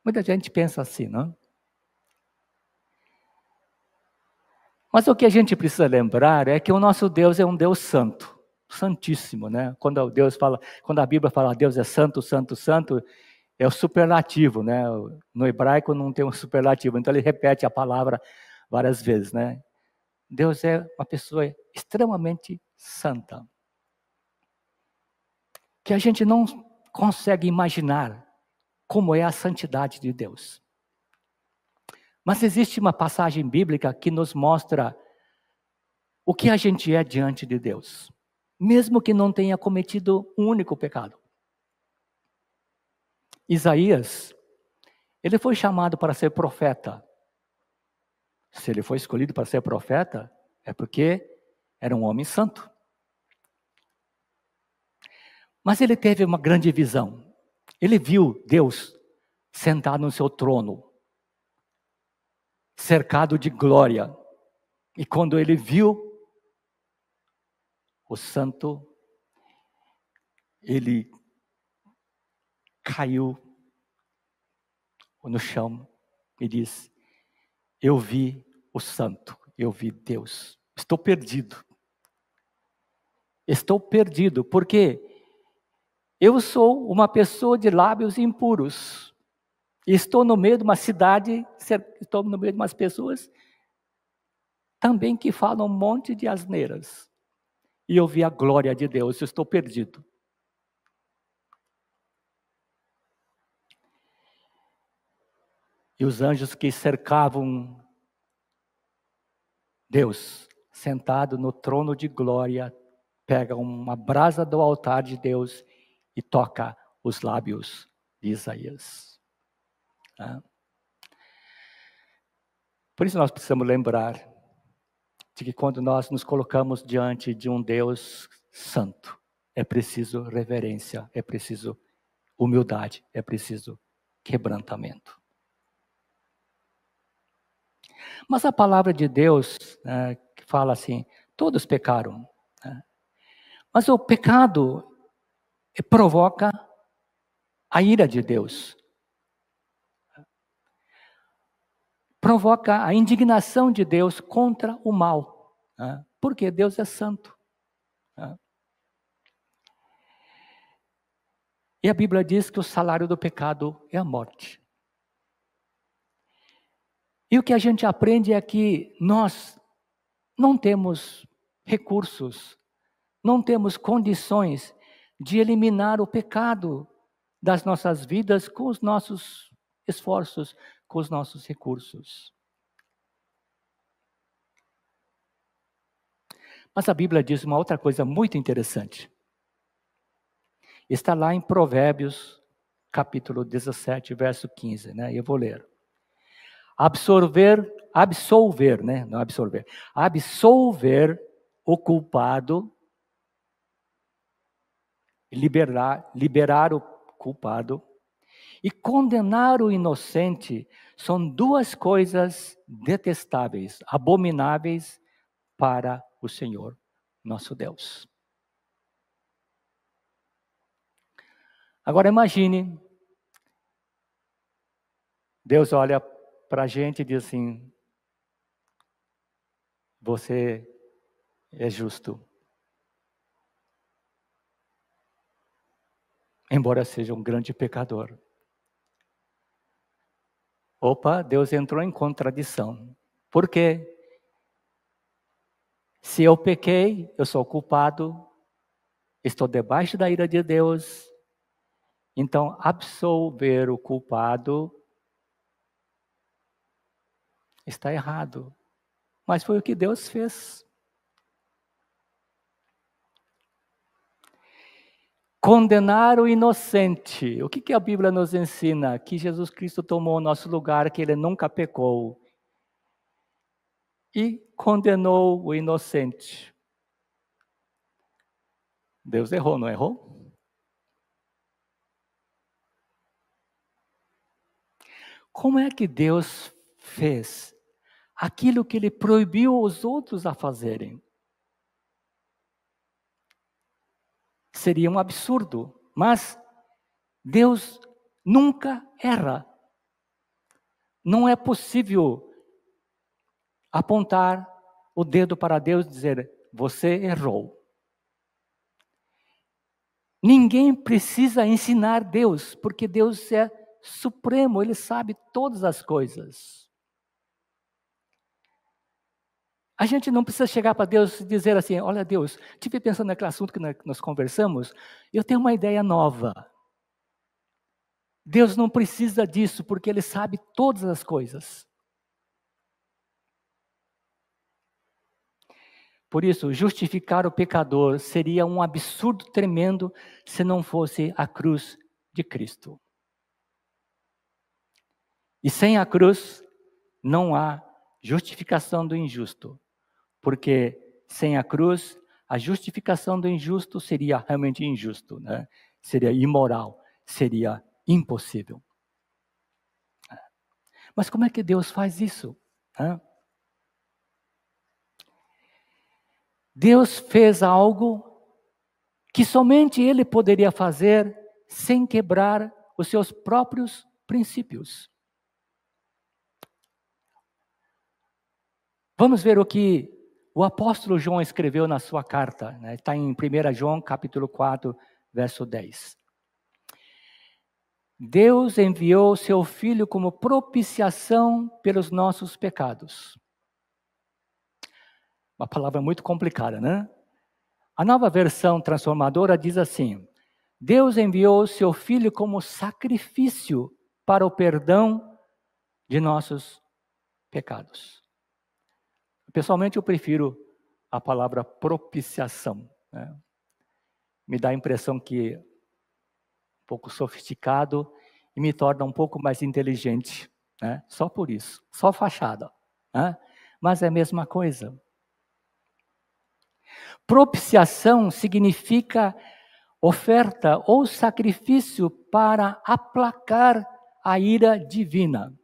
Muita gente pensa assim, não? Mas o que a gente precisa lembrar é que o nosso Deus é um Deus santo, santíssimo, né? Quando a Bíblia fala Deus é santo, santo, santo, é o superlativo, né? No hebraico não tem um superlativo, então ele repete a palavra várias vezes, né? Deus é uma pessoa extremamente santa, que a gente não consegue imaginar como é a santidade de Deus. Mas existe uma passagem bíblica que nos mostra o que a gente é diante de Deus, mesmo que não tenha cometido um único pecado. Isaías, ele foi chamado para ser profeta. Se ele foi escolhido para ser profeta, é porque era um homem santo. Mas ele teve uma grande visão. Ele viu Deus sentado no seu trono, cercado de glória. E quando ele viu o santo, ele caiu no chão e disse: eu vi o santo, eu vi Deus. Estou perdido. Estou perdido, porque eu sou uma pessoa de lábios impuros. Estou no meio de uma cidade, estou no meio de umas pessoas também que falam um monte de asneiras. E eu vi a glória de Deus, eu estou perdido. E os anjos que cercavam Deus, sentado no trono de glória, pegam uma brasa do altar de Deus e toca os lábios de Isaías. Por isso nós precisamos lembrar de que quando nós nos colocamos diante de um Deus santo, é preciso reverência, é preciso humildade, é preciso quebrantamento. Mas a palavra de Deus, que fala assim, todos pecaram. Né? Mas o pecado provoca a ira de Deus. Provoca a indignação de Deus contra o mal. Né? Porque Deus é santo. Né? E a Bíblia diz que o salário do pecado é a morte. E o que a gente aprende é que nós não temos recursos, não temos condições de eliminar o pecado das nossas vidas com os nossos esforços, com os nossos recursos. Mas a Bíblia diz uma outra coisa muito interessante. Está lá em Provérbios, capítulo 17, verso 15, né? Eu vou ler. Absolver o culpado, liberar o culpado e condenar o inocente são duas coisas detestáveis, abomináveis para o Senhor, nosso Deus. Agora imagine, Deus olha para a gente e diz assim: você é justo. Embora seja um grande pecador. Opa, Deus entrou em contradição. Por quê? Se eu pequei, eu sou culpado, estou debaixo da ira de Deus, então absolver o culpado está errado. Mas foi o que Deus fez. Condenar o inocente. O que a Bíblia nos ensina? Que Jesus Cristo tomou o nosso lugar, que Ele nunca pecou. e condenou o inocente. Deus errou, não errou? Como é que Deus fez aquilo que Ele proibiu os outros a fazerem? Seria um absurdo, mas Deus nunca erra. Não é possível apontar o dedo para Deus e dizer, você errou. Ninguém precisa ensinar Deus, porque Deus é supremo, Ele sabe todas as coisas. A gente não precisa chegar para Deus e dizer assim, olha Deus, estive pensando naquele assunto que nós conversamos, eu tenho uma ideia nova. Deus não precisa disso, porque Ele sabe todas as coisas. Por isso, justificar o pecador seria um absurdo tremendo se não fosse a cruz de Cristo. E sem a cruz, não há justificação do injusto. Porque sem a cruz, a justificação do injusto seria realmente injusto, né? Seria imoral, seria impossível. Mas como é que Deus faz isso? Deus fez algo que somente Ele poderia fazer sem quebrar os seus próprios princípios. Vamos ver o que o apóstolo João escreveu na sua carta, né? Está em 1 João capítulo 4, verso 10. Deus enviou seu Filho como propiciação pelos nossos pecados. Uma palavra muito complicada, né? A nova versão transformadora diz assim, Deus enviou seu Filho como sacrifício para o perdão de nossos pecados. Pessoalmente, eu prefiro a palavra propiciação, né? Me dá a impressão que é um pouco sofisticado e me torna um pouco mais inteligente, né? Só por isso, só fachada, né? Mas é a mesma coisa. Propiciação significa oferta ou sacrifício para aplacar a ira divina.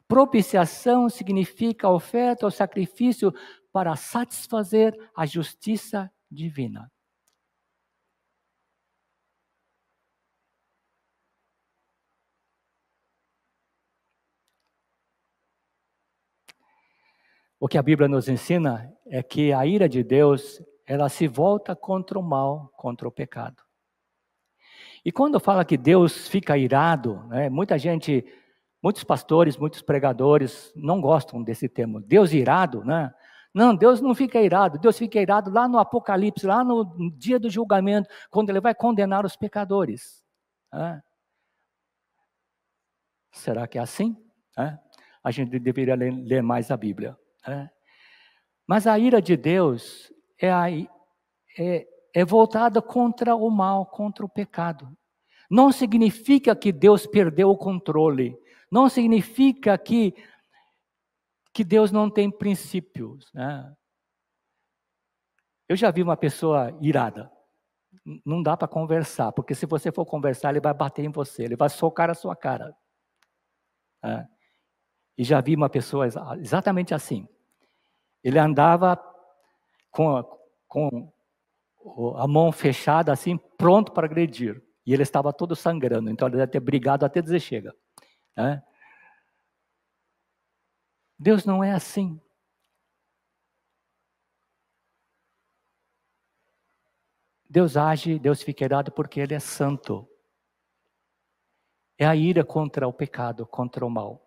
Propiciação significa oferta ou sacrifício para satisfazer a justiça divina. O que a Bíblia nos ensina é que a ira de Deus, ela se volta contra o mal, contra o pecado. E quando fala que Deus fica irado, né, muitos pastores, muitos pregadores não gostam desse termo, Deus irado, né? Não, Deus não fica irado, Deus fica irado lá no Apocalipse, lá no dia do julgamento, quando Ele vai condenar os pecadores. Né? Será que é assim? A gente deveria ler mais a Bíblia. Mas a ira de Deus é voltada contra o mal, contra o pecado. Não significa que Deus perdeu o controle. Não significa que Deus não tem princípios. Né? Eu já vi uma pessoa irada. Não dá para conversar, porque se você for conversar, ele vai bater em você, ele vai socar a sua cara. E já vi uma pessoa exatamente assim. Ele andava com a mão fechada, assim, pronto para agredir. E ele estava todo sangrando, então ele deve ter brigado até dizer chega. Deus não é assim. Deus age, Deus fica irado porque Ele é santo. É a ira contra o pecado, contra o mal.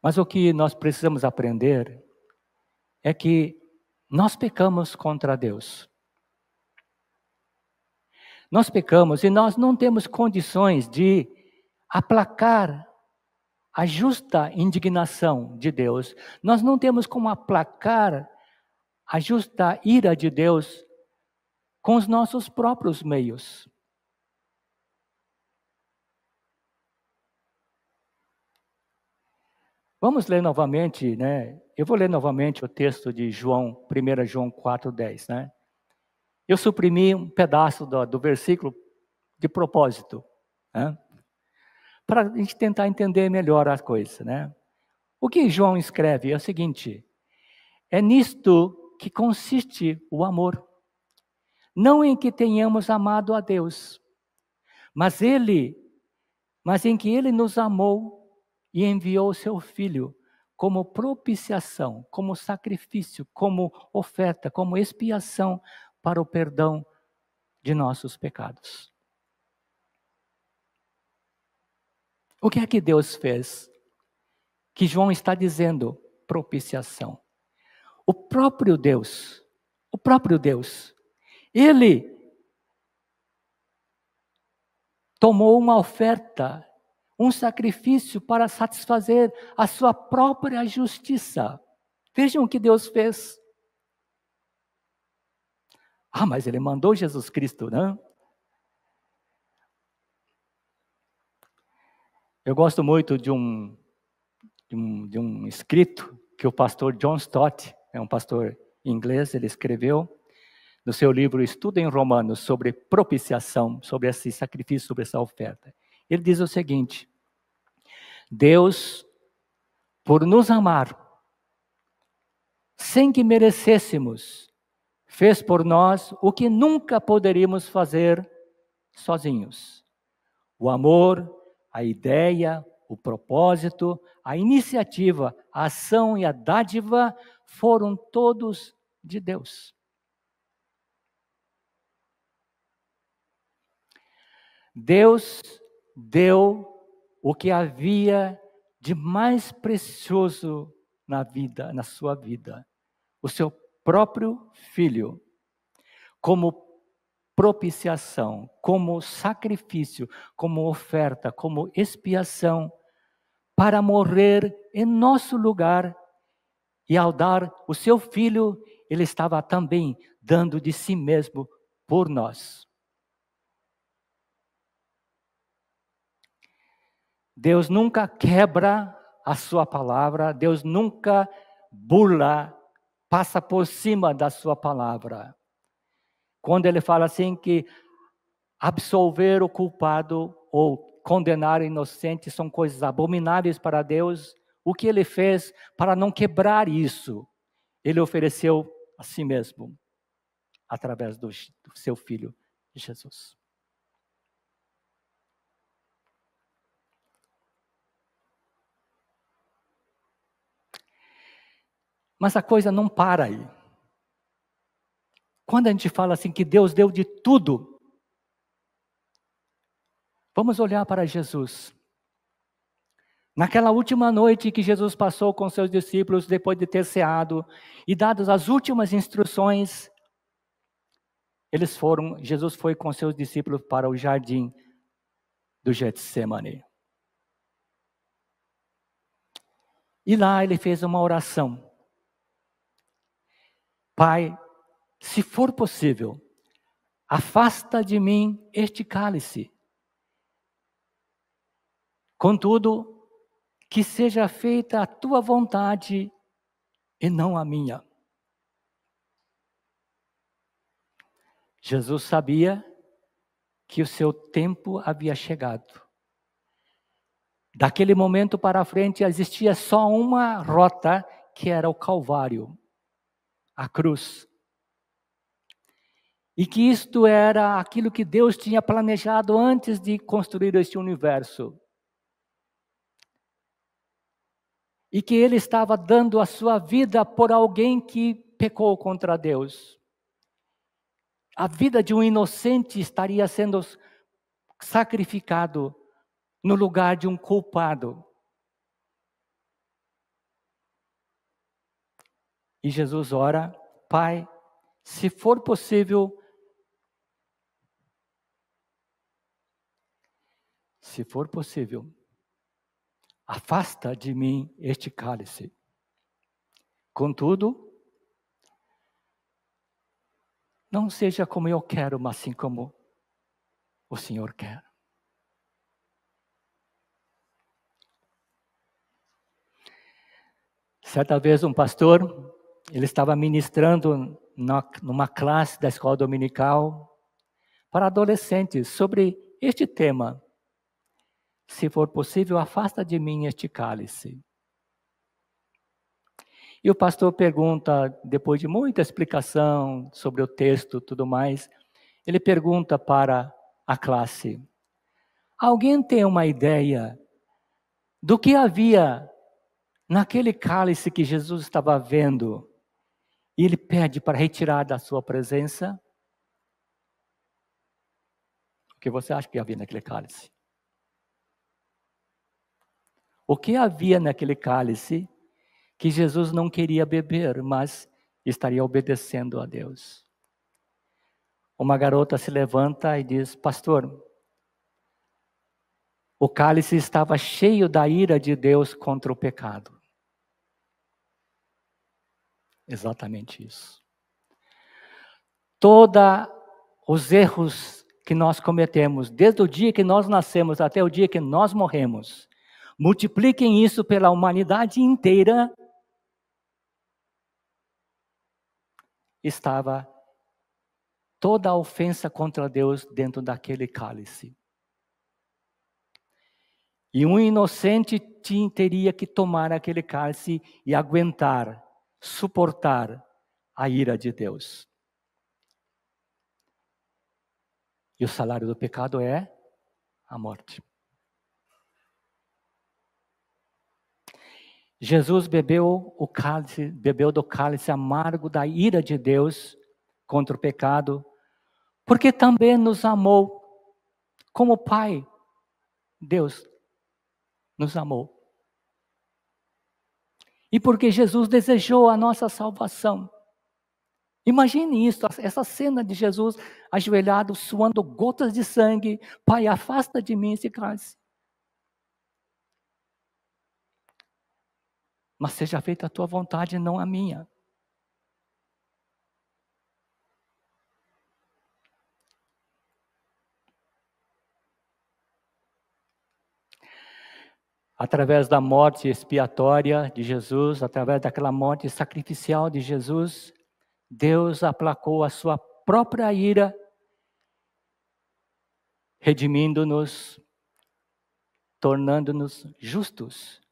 Mas o que nós precisamos aprender é que nós pecamos contra Deus. Nós pecamos e nós não temos condições de aplacar a justa indignação de Deus. Nós não temos como aplacar a justa ira de Deus com os nossos próprios meios. Vamos ler novamente, né? Eu vou ler novamente o texto de João, 1 João 4,10, né? Eu suprimi um pedaço do versículo de propósito, né? Para a gente tentar entender melhor as coisas, né? O que João escreve é o seguinte: é nisto que consiste o amor. Não em que tenhamos amado a Deus, mas em que Ele nos amou e enviou o seu Filho como propiciação, como sacrifício, como oferta, como expiação para o perdão de nossos pecados. O que é que Deus fez? Que João está dizendo propiciação. O próprio Deus, Ele tomou uma oferta, um sacrifício para satisfazer a sua própria justiça. Vejam o que Deus fez. Mas Ele mandou Jesus Cristo, não? Eu gosto muito de um escrito que o pastor John Stott, é um pastor inglês, ele escreveu no seu livro Estudo em Romanos sobre propiciação, sobre esse sacrifício, sobre essa oferta. Ele diz o seguinte: Deus, por nos amar, sem que merecêssemos, fez por nós o que nunca poderíamos fazer sozinhos. O amor, a ideia, o propósito, a iniciativa, a ação e a dádiva foram todos de Deus. Deus deu o que havia de mais precioso na sua vida, o seu próprio Filho, como propiciação, como sacrifício, como oferta, como expiação, para morrer em nosso lugar. E ao dar o seu Filho, Ele estava também dando de si mesmo por nós. Deus nunca quebra a sua palavra, Deus nunca burla, passa por cima da sua palavra. Quando Ele fala assim que absolver o culpado ou condenar o inocente são coisas abomináveis para Deus, o que Ele fez para não quebrar isso? Ele ofereceu a si mesmo, através do seu Filho Jesus. Mas a coisa não para aí. Quando a gente fala assim que Deus deu de tudo, vamos olhar para Jesus. Naquela última noite que Jesus passou com seus discípulos, depois de ter ceado e dadas as últimas instruções, Jesus foi com seus discípulos para o jardim do Getsemane. E lá ele fez uma oração. Pai, se for possível, afasta de mim este cálice. Contudo, que seja feita a tua vontade e não a minha. Jesus sabia que o seu tempo havia chegado. Daquele momento para frente existia só uma rota, que era o Calvário, a cruz. E que isto era aquilo que Deus tinha planejado antes de construir este universo. E que Ele estava dando a sua vida por alguém que pecou contra Deus. A vida de um inocente estaria sendo sacrificado no lugar de um culpado. E Jesus ora: Pai, se for possível, afasta de mim este cálice. Contudo, não seja como eu quero, mas sim como o Senhor quer. Certa vez um pastor, ele estava ministrando numa classe da escola dominical para adolescentes sobre este tema. Se for possível, afasta de mim este cálice. E o pastor pergunta, depois de muita explicação sobre o texto e tudo mais, ele pergunta para a classe: alguém tem uma ideia do que havia naquele cálice que Jesus estava vendo? E ele pede para retirar da sua presença? O que você acha que havia naquele cálice? O que havia naquele cálice que Jesus não queria beber, mas estaria obedecendo a Deus? Uma garota se levanta e diz: pastor, o cálice estava cheio da ira de Deus contra o pecado. Exatamente isso. Todos os erros que nós cometemos, desde o dia que nós nascemos até o dia que nós morremos, multipliquem isso pela humanidade inteira, estava toda a ofensa contra Deus dentro daquele cálice. E um inocente teria que tomar aquele cálice e aguentar, suportar a ira de Deus. E o salário do pecado é a morte. Jesus bebeu do cálice amargo da ira de Deus contra o pecado, porque também nos amou como Pai. Deus nos amou. E porque Jesus desejou a nossa salvação. Imagine isso, essa cena de Jesus ajoelhado, suando gotas de sangue. Pai, afasta de mim esse cálice. Mas seja feita a tua vontade, não a minha. Através da morte expiatória de Jesus, através daquela morte sacrificial de Jesus, Deus aplacou a sua própria ira, redimindo-nos, tornando-nos justos.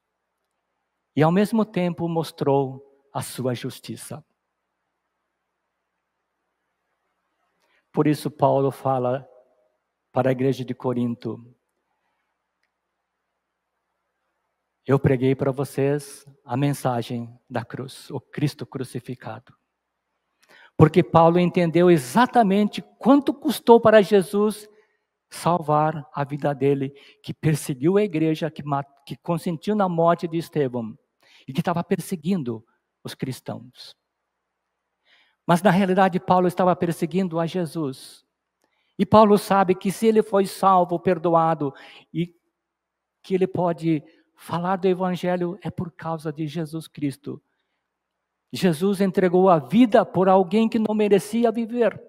E ao mesmo tempo mostrou a sua justiça. Por isso Paulo fala para a igreja de Corinto: eu preguei para vocês a mensagem da cruz, o Cristo crucificado. Porque Paulo entendeu exatamente quanto custou para Jesus salvar a vida dele, que perseguiu a igreja, que consentiu na morte de Estevão e que estava perseguindo os cristãos. Mas na realidade Paulo estava perseguindo a Jesus. E Paulo sabe que se ele foi salvo, perdoado, e que ele pode falar do Evangelho, é por causa de Jesus Cristo. Jesus entregou a vida por alguém que não merecia viver.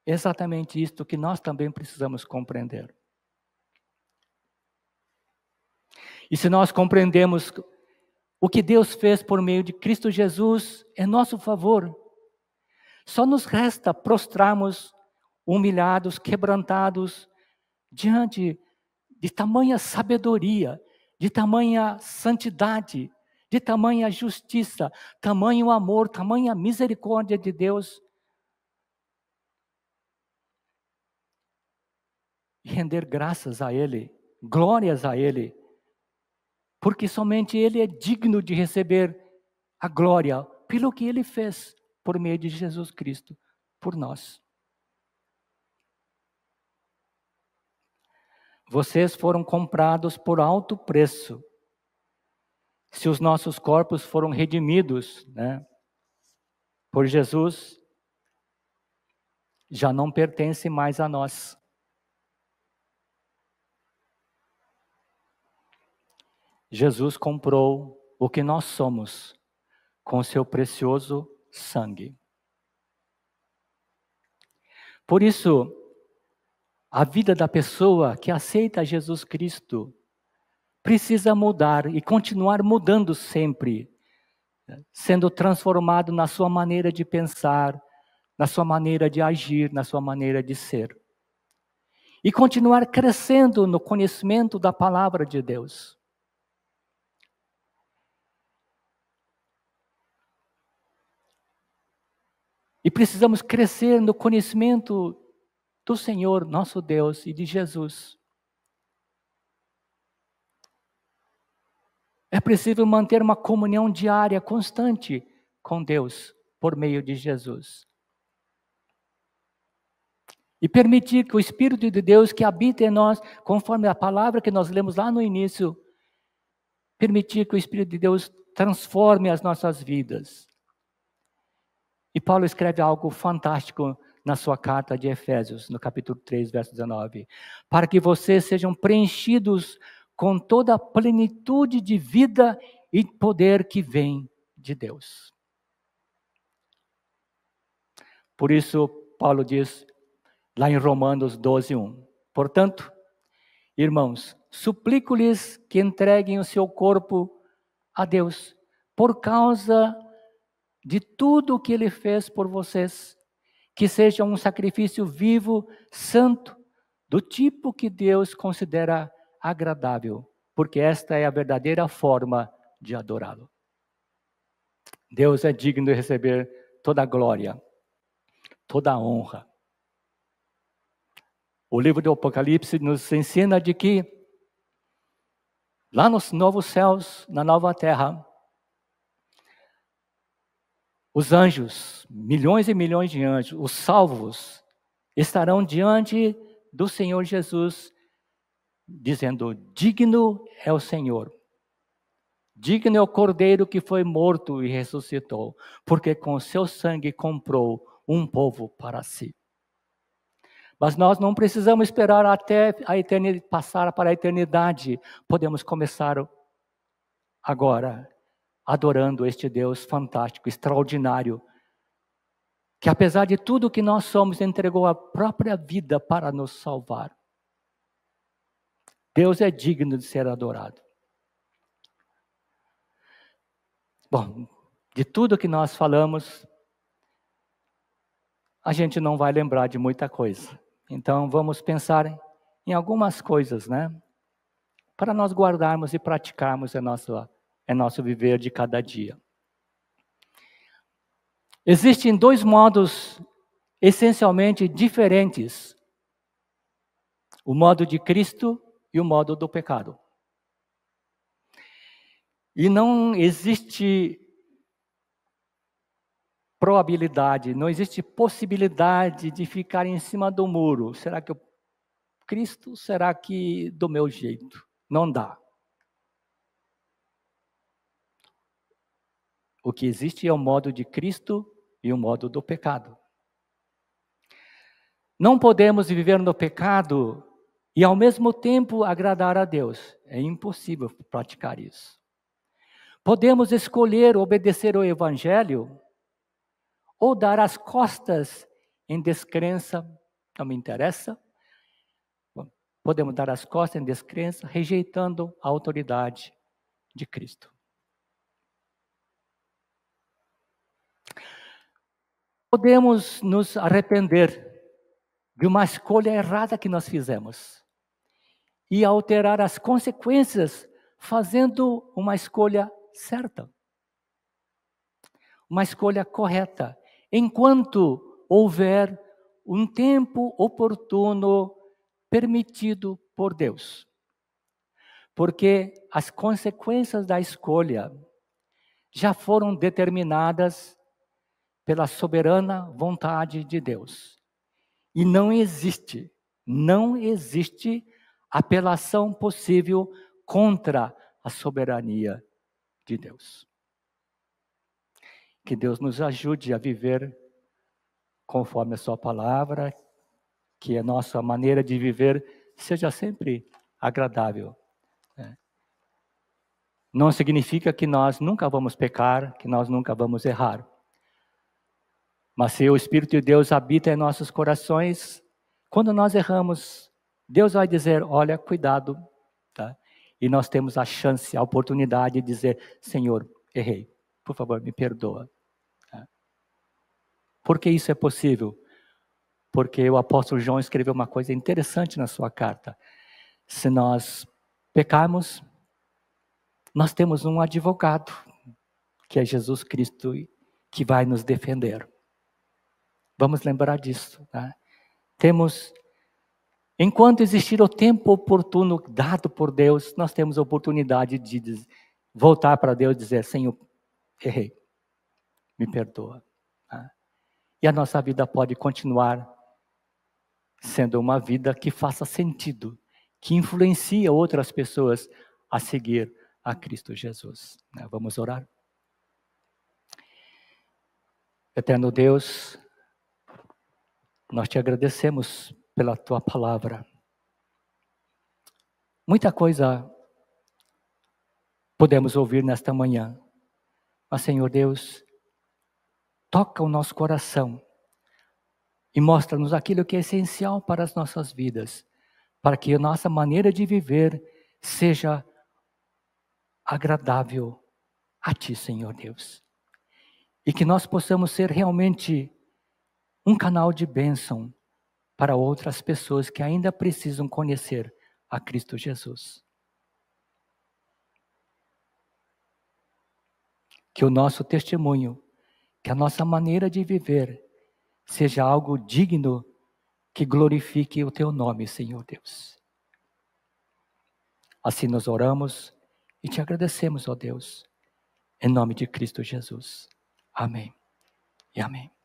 Exatamente isto que nós também precisamos compreender. E se nós compreendemos o que Deus fez por meio de Cristo Jesus em nosso favor, só nos resta prostrarmos, humilhados, quebrantados, diante de tamanha sabedoria, de tamanha santidade, de tamanha justiça, tamanho amor, tamanha misericórdia de Deus. E render graças a Ele, glórias a Ele, porque somente Ele é digno de receber a glória pelo que Ele fez por meio de Jesus Cristo, por nós. Vocês foram comprados por alto preço. Se os nossos corpos foram redimidos, por Jesus, já não pertence mais a nós. Jesus comprou o que nós somos com seu precioso sangue. Por isso, a vida da pessoa que aceita Jesus Cristo precisa mudar e continuar mudando sempre, sendo transformado na sua maneira de pensar, na sua maneira de agir, na sua maneira de ser. E continuar crescendo no conhecimento da palavra de Deus. E precisamos crescer no conhecimento do Senhor, nosso Deus, e de Jesus. É preciso manter uma comunhão diária, constante com Deus, por meio de Jesus. E permitir que o Espírito de Deus que habita em nós, conforme a palavra que nós lemos lá no início, permitir que o Espírito de Deus transforme as nossas vidas. E Paulo escreve algo fantástico na sua carta de Efésios, no capítulo 3, verso 19. Para que vocês sejam preenchidos com toda a plenitude de vida e poder que vem de Deus. Por isso, Paulo diz, lá em Romanos 12, 1. Portanto, irmãos, suplico-lhes que entreguem o seu corpo a Deus, por causa de tudo o que Ele fez por vocês, que seja um sacrifício vivo, santo, do tipo que Deus considera agradável, porque esta é a verdadeira forma de adorá-lo. Deus é digno de receber toda a glória, toda a honra. O livro do Apocalipse nos ensina de que lá nos novos céus, na nova terra, os anjos, milhões e milhões de anjos, os salvos, estarão diante do Senhor Jesus, dizendo, digno é o Senhor. Digno é o Cordeiro que foi morto e ressuscitou, porque com o seu sangue comprou um povo para si. Mas nós não precisamos esperar até a eternidade, passar para a eternidade. Podemos começar agora, adorando este Deus fantástico, extraordinário, que apesar de tudo que nós somos, entregou a própria vida para nos salvar. Deus é digno de ser adorado. Bom, de tudo que nós falamos, a gente não vai lembrar de muita coisa. Então, vamos pensar em algumas coisas, né? Para nós guardarmos e praticarmos em nosso viver de cada dia. Existem dois modos essencialmente diferentes. O modo de Cristo e o modo do pecado. E não existe probabilidade, não existe possibilidade de ficar em cima do muro. Será que Cristo? Será que do meu jeito? Não dá. O que existe é o modo de Cristo e o modo do pecado. Não podemos viver no pecado e ao mesmo tempo agradar a Deus. É impossível praticar isso. Podemos escolher obedecer ao Evangelho ou dar as costas em descrença, não me interessa. Podemos dar as costas em descrença, rejeitando a autoridade de Cristo. Podemos nos arrepender de uma escolha errada que nós fizemos e alterar as consequências fazendo uma escolha certa. Uma escolha correta, enquanto houver um tempo oportuno permitido por Deus. Porque as consequências da escolha já foram determinadas pela soberana vontade de Deus. E não existe apelação possível contra a soberania de Deus. Que Deus nos ajude a viver conforme a sua palavra, que a nossa maneira de viver seja sempre agradável. Não significa que nós nunca vamos pecar, que nós nunca vamos errar. Mas se o Espírito de Deus habita em nossos corações, quando nós erramos, Deus vai dizer, olha, cuidado, tá? e nós temos a chance, a oportunidade de dizer: Senhor, errei, por favor, me perdoa. Por que isso é possível? Porque o apóstolo João escreveu uma coisa interessante na sua carta. Se nós pecarmos, nós temos um advogado, que é Jesus Cristo, que vai nos defender. Vamos lembrar disso. Tá? Enquanto existir o tempo oportuno dado por Deus, nós temos a oportunidade de voltar para Deus e dizer: Senhor, errei, me perdoa. Tá? E a nossa vida pode continuar sendo uma vida que faça sentido, que influencia outras pessoas a seguir a Cristo Jesus. Vamos orar? Eterno Deus, nós te agradecemos pela tua palavra. Muita coisa podemos ouvir nesta manhã, mas, Senhor Deus, toca o nosso coração e mostra-nos aquilo que é essencial para as nossas vidas, para que a nossa maneira de viver seja agradável a Ti, Senhor Deus. E que nós possamos ser realmente um canal de bênção para outras pessoas que ainda precisam conhecer a Cristo Jesus. Que o nosso testemunho, que a nossa maneira de viver seja algo digno que glorifique o Teu nome, Senhor Deus. Assim nós oramos e Te agradecemos, ó Deus, em nome de Cristo Jesus. Amém e amém.